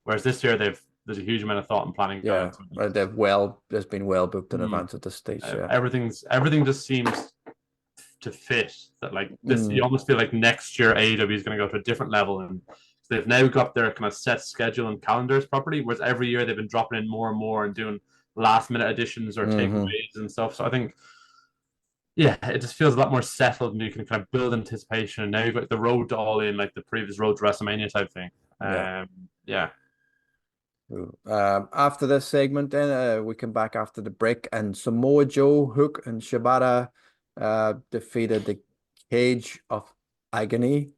Whereas this year there's a huge amount of thought and planning going Yeah, into it. it's been well booked in Mm. advance at this stage. Yeah. Everything just seems to fit. That like this, you Mm. almost feel like next year AEW is going to go to a different level, and they've now got their kind of set schedule and calendars properly. Whereas every year they've been dropping in more and more and doing last minute additions or Hmm. takeaways and stuff. So I think yeah, it just feels a lot more settled, and you can kind of build anticipation. And now you've got the road to All In, like the previous road to WrestleMania type thing. Yeah. Yeah. Cool. After this segment, then we come back after the break, and Samoa Joe, Hook, and Shibata defeated the Cage of Agony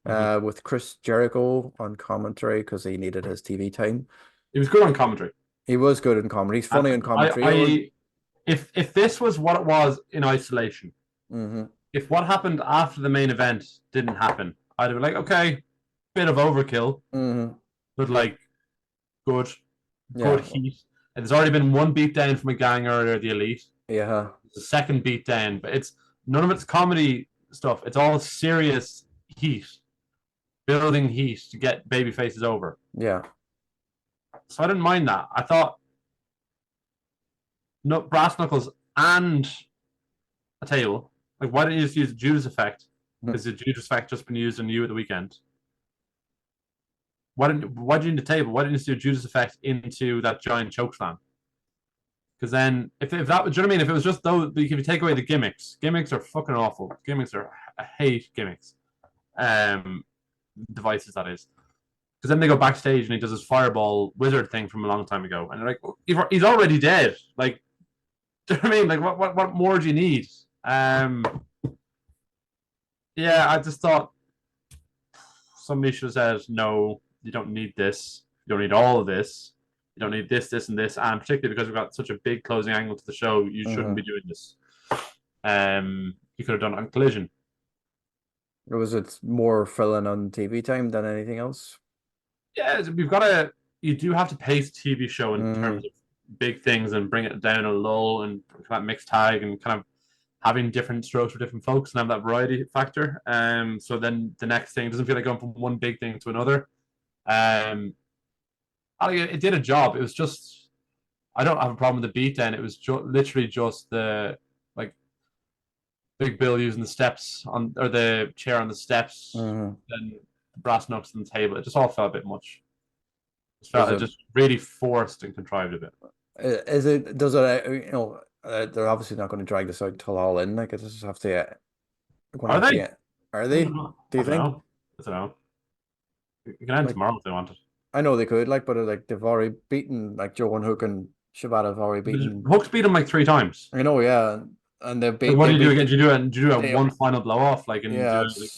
Mm-hmm. with Chris Jericho on commentary because he needed his TV time. It was good on commentary. He was good in comedy. He's funny in And commentary. It was, if this was what it was in isolation, hmm if what happened after the main event didn't happen, I'd be like, okay, bit of overkill, hmm but like good, good Yeah. heat. And there's already been one beatdown from a gang earlier, the Elite. Yeah. It's a second beatdown, but it's none of it's comedy stuff. It's all serious heat, building heat to get baby faces over. Yeah. So I didn't mind that. I thought no brass knuckles and a table. Like, why didn't you just use the Judas effect? Has the Judas effect just been used on you at the weekend? Why did you need the table? Why didn't you just do a Judas effect into that giant choke slam? Because then, if that was, do you know what I mean? If it was just those, if you take away the gimmicks are fucking awful. I hate gimmicks. Devices, that is. Because then they go backstage and he does his fireball wizard thing from a long time ago. And they're like, he's already dead. Like, do you know what I mean? Like, what more do you need? Yeah, I just thought somebody should have said, no, you don't need this. You don't need all of this. You don't need this, this, and this. And particularly because we've got such a big closing angle to the show, you shouldn't be doing this. You could have done it on Collision. Or was it more filling on TV time than anything else? Yeah, you do have to pace a TV show in terms of big things and bring it down a lull and kind of mixed tag and kind of having different strokes for different folks and have that variety factor. So then the next thing doesn't feel like going from one big thing to another. It did a job. It was just I don't have a problem with the beatdown. It was literally just the like Big Bill using the steps on or the chair on the steps, then brass knucks on the table. It just all felt a bit much. It just really forced and contrived a bit. Is it? Does it? They're obviously not going to drag this out till All In. Like, it just have to. Going to Are have to they? get. Are they? Do you think? I don't know. You can end Like, tomorrow if they wanted. I know they could. Like, but like they've already beaten like Joe and Hook and Shibata have already beaten. Hook's beat him like 3 times. I know, yeah, and they've Like, beat. what They do you do beat. again? Do you do a They, one final blow off? Like, and do yeah, it, like,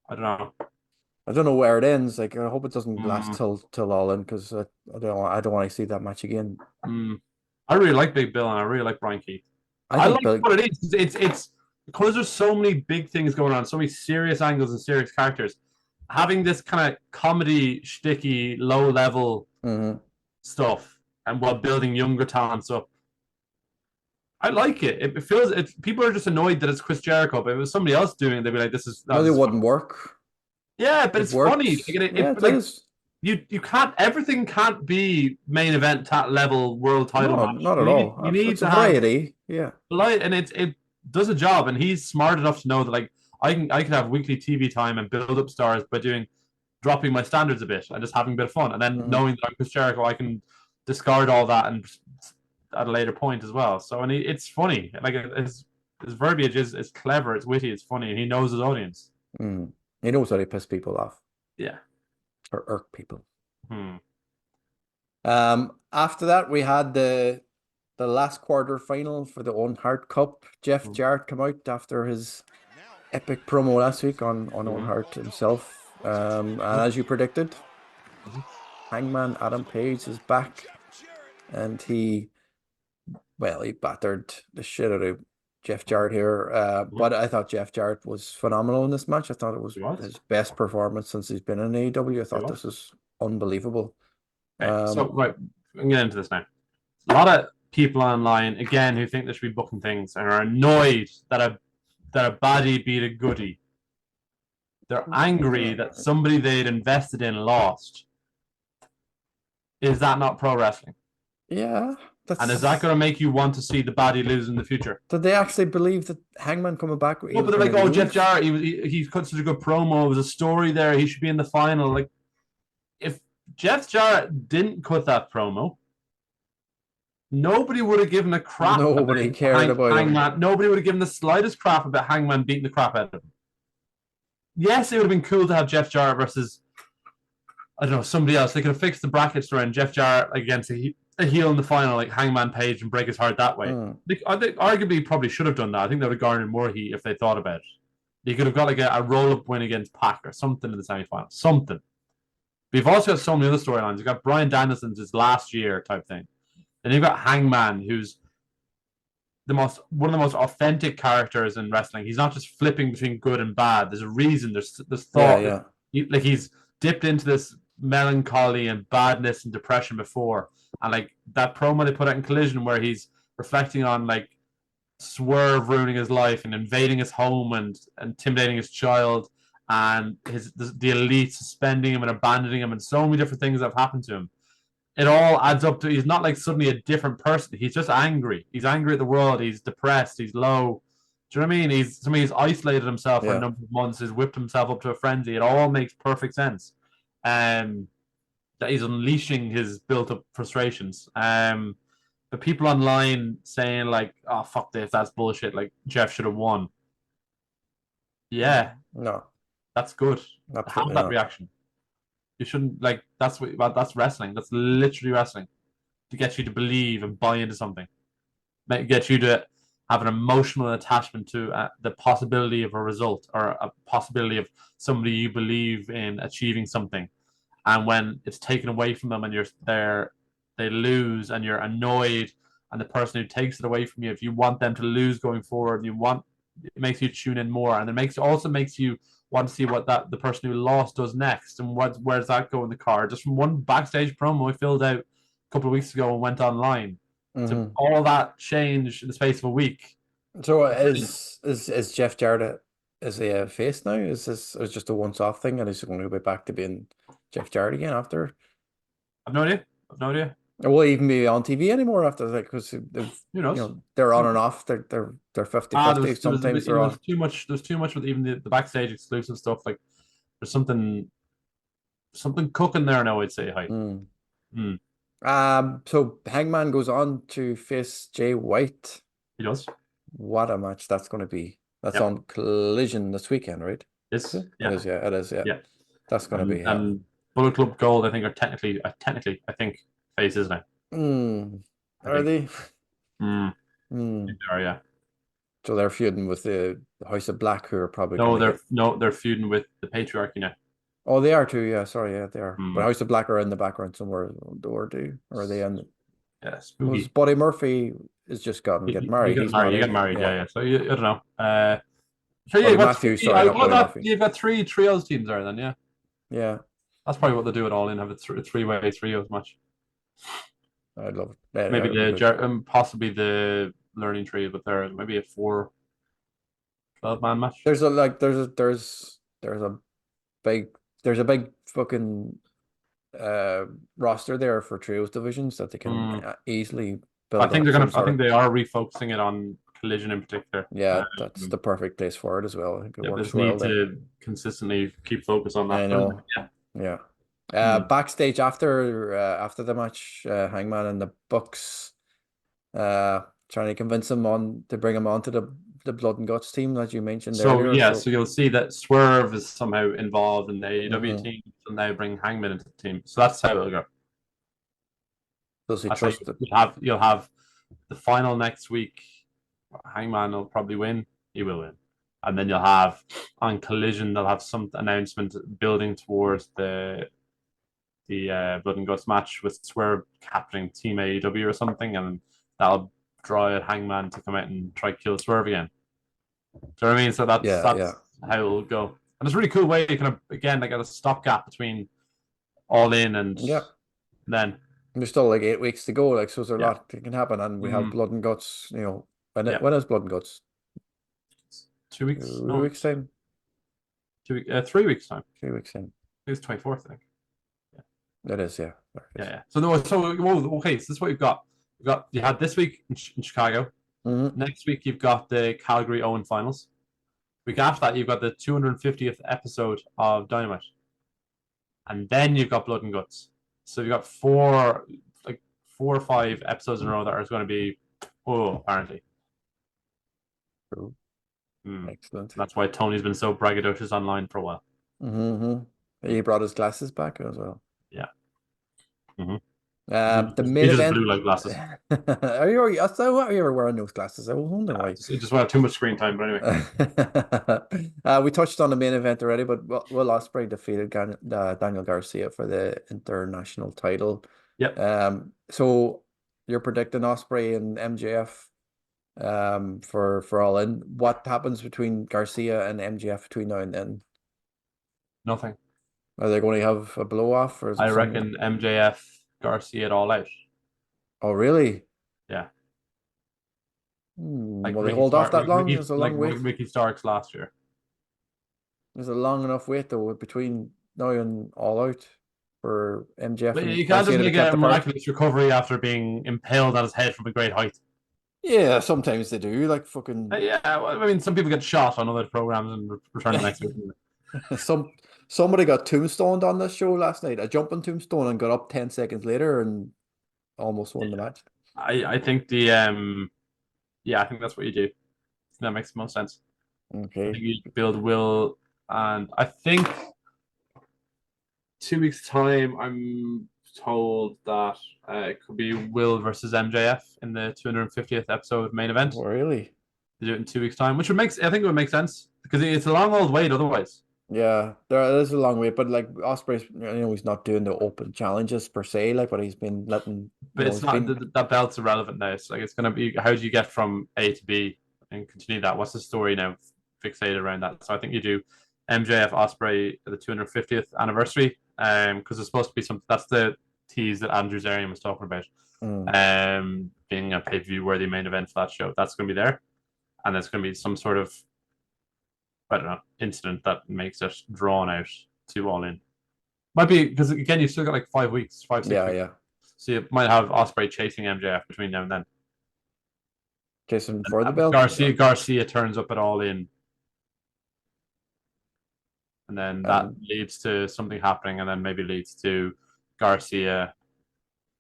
I don't know. I don't know where it ends. Like, I hope it doesn't last Mm, till All In because I don't want to see that match again. mm. I really like Big Bill and I really like Brian Keith. I I think like Bill. what it is. It's because there's so many big things going on, so many serious angles and serious characters. Having this kind of comedy, shticky, low level Mhm. stuff, and while building younger talents up, I like it. It feels it. People are just annoyed that it's Chris Jericho, but if it was somebody else doing it, they'd be like, "This is No, this they is wouldn't work. yeah." But It it's funny. works. Yeah, it Like is. you can't everything can't be main event level world title No, match. not at all. You need It's a to have variety. Yeah. light, and it does a job. And he's smart enough to know that like I can have weekly TV time and build up stars by dropping my standards a bit and just having a bit of fun, and then Mhm. knowing that I'm Chris Jericho, I can discard all that and at a later point as well. So and it's funny. Like his verbiage is clever, it's witty, it's funny, and he knows his audience. He knows how to piss people off Yeah. or irk people. Hmm. After that, we had the last quarter final for the Owen Hart Cup. Jeff Jarrett come out after his epic promo last week on Owen Hart himself. And as you predicted, Hangman Adam Page is back, and he battered the shit out of Jeff Jarrett here. But I thought Jeff Jarrett was phenomenal in this match. I thought it was his best performance since he's been in AEW. I thought this was unbelievable. Okay, so right, I'm getting into this now. A lot of people online again who think they should be booking things and are annoyed that a baddie beat a goodie. They're angry that somebody they'd invested in lost. Is that not pro wrestling? Yeah, And is that that's. going to make you want to see the baddie lose in the future? Did they actually believe that Hangman coming back, he No, was but they're going like, to oh, Jeff lose? Jarrett, he cut such a good promo. It was a story there. He should be in the final. Like, if Jeff Jarrett didn't cut that promo, nobody would have given a crap Nobody about cared about him. Hangman. Nobody would have given the slightest crap about Hangman beating the crap out of him. Yes, it would have been cool to have Jeff Jarrett versus, I don't know, somebody else. They could have fixed the brackets around Jeff Jarrett against a heel in the final, like Hangman Page, and break his heart that way. I think arguably probably should have done that. I think that would have garnered more heat if they thought about it. You could have got like a roll-up win against Pac or something in the semi-final. Something. But you've also got so many other storylines. You've got Bryan Danielson's his last year type thing. Then you've got Hangman, who's one of the most authentic characters in wrestling. He's not just flipping between good and bad. There's a reason. There's thought. Yeah. Like he's dipped into this melancholy and badness and depression before, and like that promo they put out in Collision where he's reflecting on like Swerve ruining his life and invading his home and intimidating his child, and the elite suspending him and abandoning him, and so many different things that have happened to him. It all adds up to he's not like suddenly a different person. He's just angry. He's angry at the world. He's depressed. He's low. Do you know what I mean? He's isolated himself for a number of months. He's whipped himself up to a frenzy. It all makes perfect sense. That he's unleashing his built-up frustrations. But people online saying like, "Oh fuck this, that's bullshit." Like Jeff should have won. Yeah, No, that's good. absolutely Have that not. reaction. You shouldn't like. That's wrestling. That's literally wrestling to get you to believe and buy into something. Get you to have an emotional attachment to the possibility of a result or a possibility of somebody you believe in achieving something. And when it's taken away from them and you're there, they lose and you're annoyed. And the person who takes it away from you, if you want them to lose going forward, it makes you tune in more, and it also makes you want to see what the person who lost does next and where's that go in the card. Just from one backstage promo I filled out a couple of weeks ago and went online to all that change in the space of a week. So is Jeff Jarrett, is he a face now? Is this just a once-off thing, and is he going to go back to being Jeff Jarrett again after? I've no idea. Or will he even be on TV anymore after that? Because who knows? They're on and off. They're 50-50. Sometimes they're on. There's too much with even the backstage exclusive stuff. Like there's something cooking there now. I'd say. So Hangman goes on to face Jay White. He does. What a match that's going to be. That's on Collision this weekend, right? It is. Yeah. That's going to be. And Bullet Club Gold, I think, are technically, I think, faces now. Are they? They are, yeah. So they're feuding with the House of Black, who are probably they're feuding with the Patriarchy now. Oh, they are too. Yeah, sorry, yeah, they are. But House of Black are in the background somewhere, or are they in? Yeah, spooky. Buddy Murphy has just getting married. He's married. Yeah. So I don't know. So yeah, you've got three trios teams there then, yeah. Yeah. That's probably what they do at All In, have a three-way trios match. I'd love it. Maybe possibly the Learning Tree, but there's maybe a 12-man match. There's a big fucking roster there for trios divisions that they can easily build. I think they are refocusing it on Collision in particular. Yeah, that's the perfect place for it as well. I think it works well. Need to consistently keep focus on that. I know. Yeah. Backstage after the match, Hangman and the Bucks trying to convince him to bring him onto the Blood and Guts team that you mentioned earlier. So you'll see that Swerve is somehow involved in the AEW team, and now bring Hangman into the team. So that's how it'll go. Does he trust it? You'll have the final next week. Hangman will probably win. He will win. And then you'll have on Collision, they'll have some announcement building towards the Blood and Guts match with Swerve capturing Team AEW or something, and that'll draw out Hangman to come out and try to kill Swerve again. Do you know what I mean? So that's how it'll go. And it's a really cool way you kind of, again, like a stopgap between All In, and Yeah. then And there's still like 8 weeks to go. Like, so there's a yeah, lot that can happen. And we have Blood and Guts, yeah, when is Blood and Guts? 2 weeks, no, 2 weeks time? 2 weeks, 3 weeks time. 3 weeks time. It's 24th, I think. It is, yeah. Yeah, yeah. So no, okay. So this is what you've got. You had this week in Chicago. Mm-hmm. Next week you've got the Calgary Owen finals. Week after that you've got the 250th episode of Dynamite, and then you've got Blood and Guts. So you've got like 4 or 5 episodes in a row that are going to be apparently. True. Excellent. That's why Tony's been so braggadocious online for a while. Mm-hmm. He brought his glasses back as well. Yeah. Mm-hmm. The He main just event. blue light glasses. Are you ever wearing those glasses? I was wondering why. He just went too much screen time, but anyway. We touched on the main event already, but Will Ospreay defeated Daniel Garcia for the international title. Yep. So you're predicting Ospreay and MJF for All In. What happens between Garcia and MJF between now and then? Nothing. Are they going to have a blow off, or is it I reckon MJF Garcia it all out. Oh, really? Yeah. Will they Ricky hold off that long? Ricky, There's a long wait. Ricky Starks last year. There's a long enough wait though between now and All Out for MJF But and you can't Garcia just to make cap a the card. miraculous recovery after being impaled on his head from a great height. Yeah, sometimes they do. Like fucking. Yeah, well, I mean, some people get shot on other programs and return the next week. Somebody got tombstoned on this show last night. A jumping tombstone and got up 10 seconds later and almost won the match. I think I think that's what you do. That makes the most sense. Okay. I think you build Will, and I think 2 weeks time, I'm told that it could be Will versus MJF in the 250th episode main event. Oh, really? They do it in 2 weeks time, which I think it would make sense because it's a long old wait otherwise. Yeah, there is a long wait, but like Ospreay's, he's not doing the open challenges per se, like, but he's been letting. But it's not that belt's irrelevant now. It's like it's gonna be how do you get from A to B and continue that? What's the story now? Fixated around that. So I think you do MJF Ospreay at the 250th anniversary, because it's supposed to be something. That's the tease that Andrew Zarian was talking about, being a pay-per-view worthy main event for that show. That's gonna be there, and there's gonna be some sort of, I don't know, incident that makes it drawn out to All In. Might be because again you've still got like 5 weeks, 5, 6 weeks. Yeah. So you might have Ospreay chasing MJF between now and then. Chasing for the belt. Garcia turns up at All In, and then that leads to something happening, and then maybe leads to Garcia,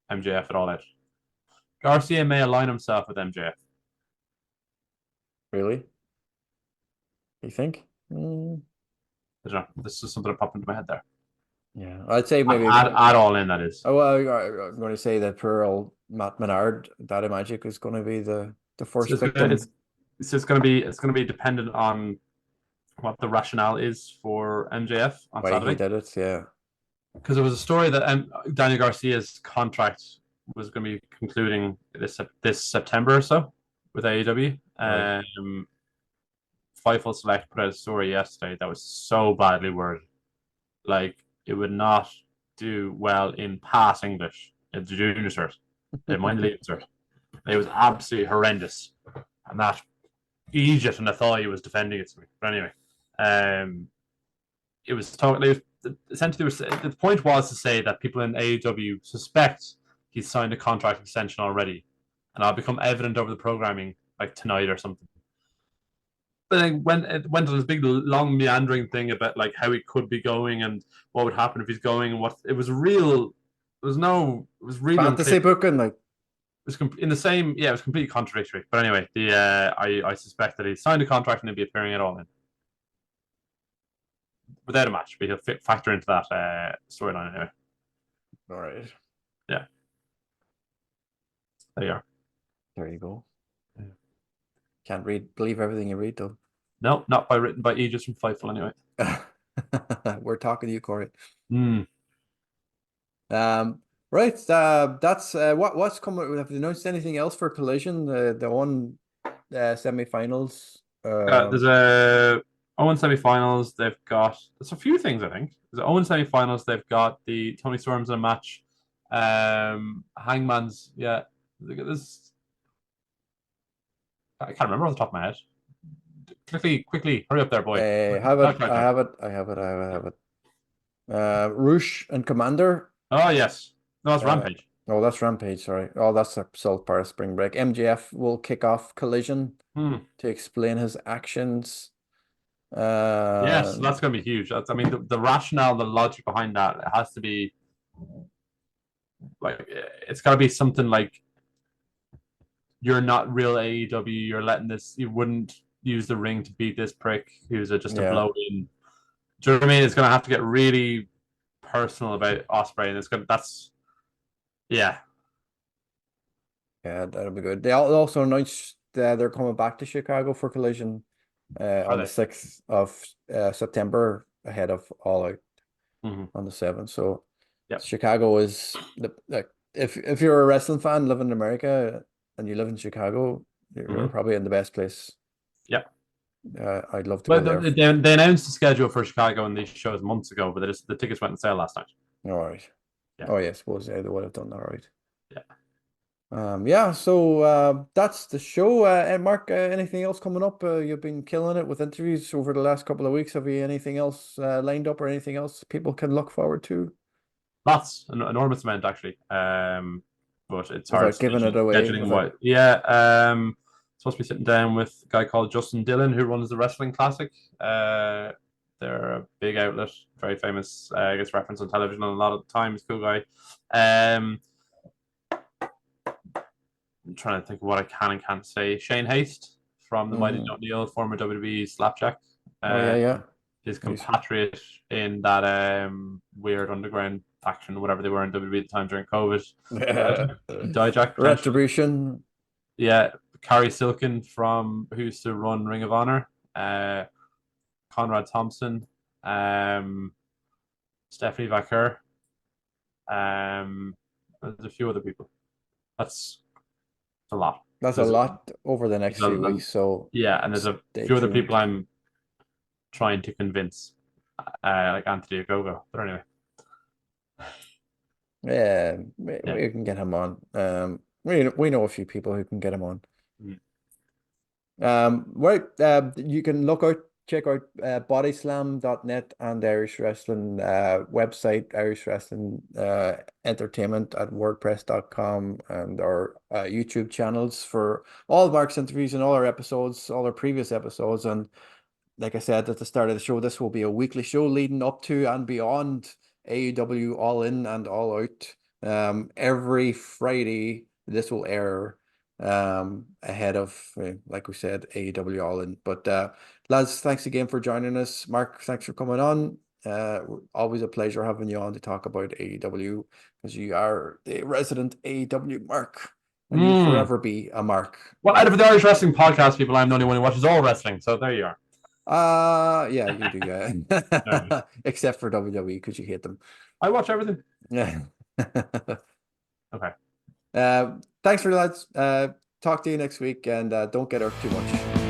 MJF at All Out. Garcia may align himself with MJF. Really? You think? I don't know. This is something that popped into my head there. Yeah, I'd say maybe at All In, that is. Oh, well, I'm going to say that poor old Matt Menard, Daddy Magic, is going to be the first victim. It's going to be dependent on what the rationale is for MJF on Saturday. He did it, yeah. Because there was a story that Daniel Garcia's contract was going to be concluding this September or so with AEW. Right. Fightful Select put out a story yesterday that was so badly worded. Like, it would not do well in pass English at the junior cert. They might leave cert. It was absolutely horrendous. And that Egypt and Athoi was defending it to me. But anyway, it was talking. Essentially, the point was to say that people in AEW suspect he's signed a contract extension already, and I'll become evident over the programming like tonight or something. But then when it went on this big long meandering thing about like how he could be going and what would happen if he's going and what it was real. It was really fantasy booking, like. It was in the same, it was completely contradictory. But anyway, I suspect that he signed a contract and he'll be appearing at All In without a match. But he'll factor into that storyline anyway. All right. Yeah. There you are. There you go. Yeah. Can't believe everything you read, though. No, not written by Aegis from Fightful anyway. We're talking to you, Corey. Mm. Right. That's what's coming. Have you announced anything else for Collision? The one semifinals. There's a Owen semifinals, they've got there's a few things I think. There's Owen semifinals, they've got the Tony Storms in a match. Hangman's, yeah. Look at this. I can't remember off the top of my head. Quickly, hurry up there, boy. Have it. Talk, talk, I talk. have it. I have it. I have it. Roosh and Commander. Oh yes. No, it's Uh, Rampage. oh, that's Rampage. Sorry. Oh, that's a Salt Bar Spring Break. MJF will kick off Collision Hmm. to explain his actions. Yes, Uh, that's going to be huge. I mean, the rationale, the logic behind that, it has to be like it's got to be something like you're not real AEW. You're letting this. You wouldn't use the ring to beat this prick who's just a yeah, blow in. Do you know what I mean? It's going to have to get really personal about Osprey, and it's going. That's yeah. yeah, that'll be good. They also announced they're coming back to Chicago for Collision Are on the they? 6th of September ahead of All Out Mm-hmm. on the 7th. So Yep. Chicago is the like if you're a wrestling fan living in America and you live in Chicago, you're Mm-hmm. probably in the best place. Yep. I'd love to go But there. they announced the schedule for Chicago and these shows months ago, but the tickets went on sale last night. All right. Yeah. Oh yeah, I suppose they would have done all right. Yeah. Yeah, so that's the show. And Mark, anything else coming up? You've been killing it with interviews over the last couple of weeks. Have you anything else lined up or anything else people can look forward to Lots, an enormous amount actually. But it's hard without giving it away? scheduling Without what. Yeah. Supposed to be sitting down with a guy called Justin Dillon who runs the Wrestling Classic. They're a big outlet, very famous. Gets referenced on television a lot of times. Cool guy. Um, I'm trying to think of what I can and can't say. Shane Haste from the Mighty mm. O'Neill, former WWE Slapjack. Oh yeah, Uh, yeah. his He's- compatriot in that weird underground faction, whatever they were in WWE at the time during COVID. Dijak potentially. Retribution. Yeah, Carrie Silken from who used to run Ring of Honor. Uh, Conrad Thompson. Um, Stephanie Vaquer. There's a few other people. That's a lot. That's a There's, lot over the next few weeks, so yeah, and there's a stay few other people tuned. I'm trying to convince, like Anthony Ogogo. But anyway, Yeah, yeah. we can get him on. We know a few people who can get him on. Mm. Right. You can check out bodyslam.net and Irish Wrestling website, Irish Wrestling Entertainment at WordPress.com, and our YouTube channels for all of Mark's interviews and all our episodes, all our previous episodes. And like I said at the start of the show, this will be a weekly show leading up to and beyond AEW All In and All Out. Every Friday, this will air ahead of, like we said, AEW All In. But lads, thanks again for joining us. Mark, thanks for coming on. Always a pleasure having you on to talk about AEW because you are the resident AEW Mark, and you'll forever be a Mark. Well, out of the Irish Wrestling podcast people, I'm the only one who watches all wrestling. So there you are. Yeah, you do, yeah. Except for WWE because you hate them. I watch everything. Yeah. Okay. Thanks for that. Talk to you next week and don't get hurt too much.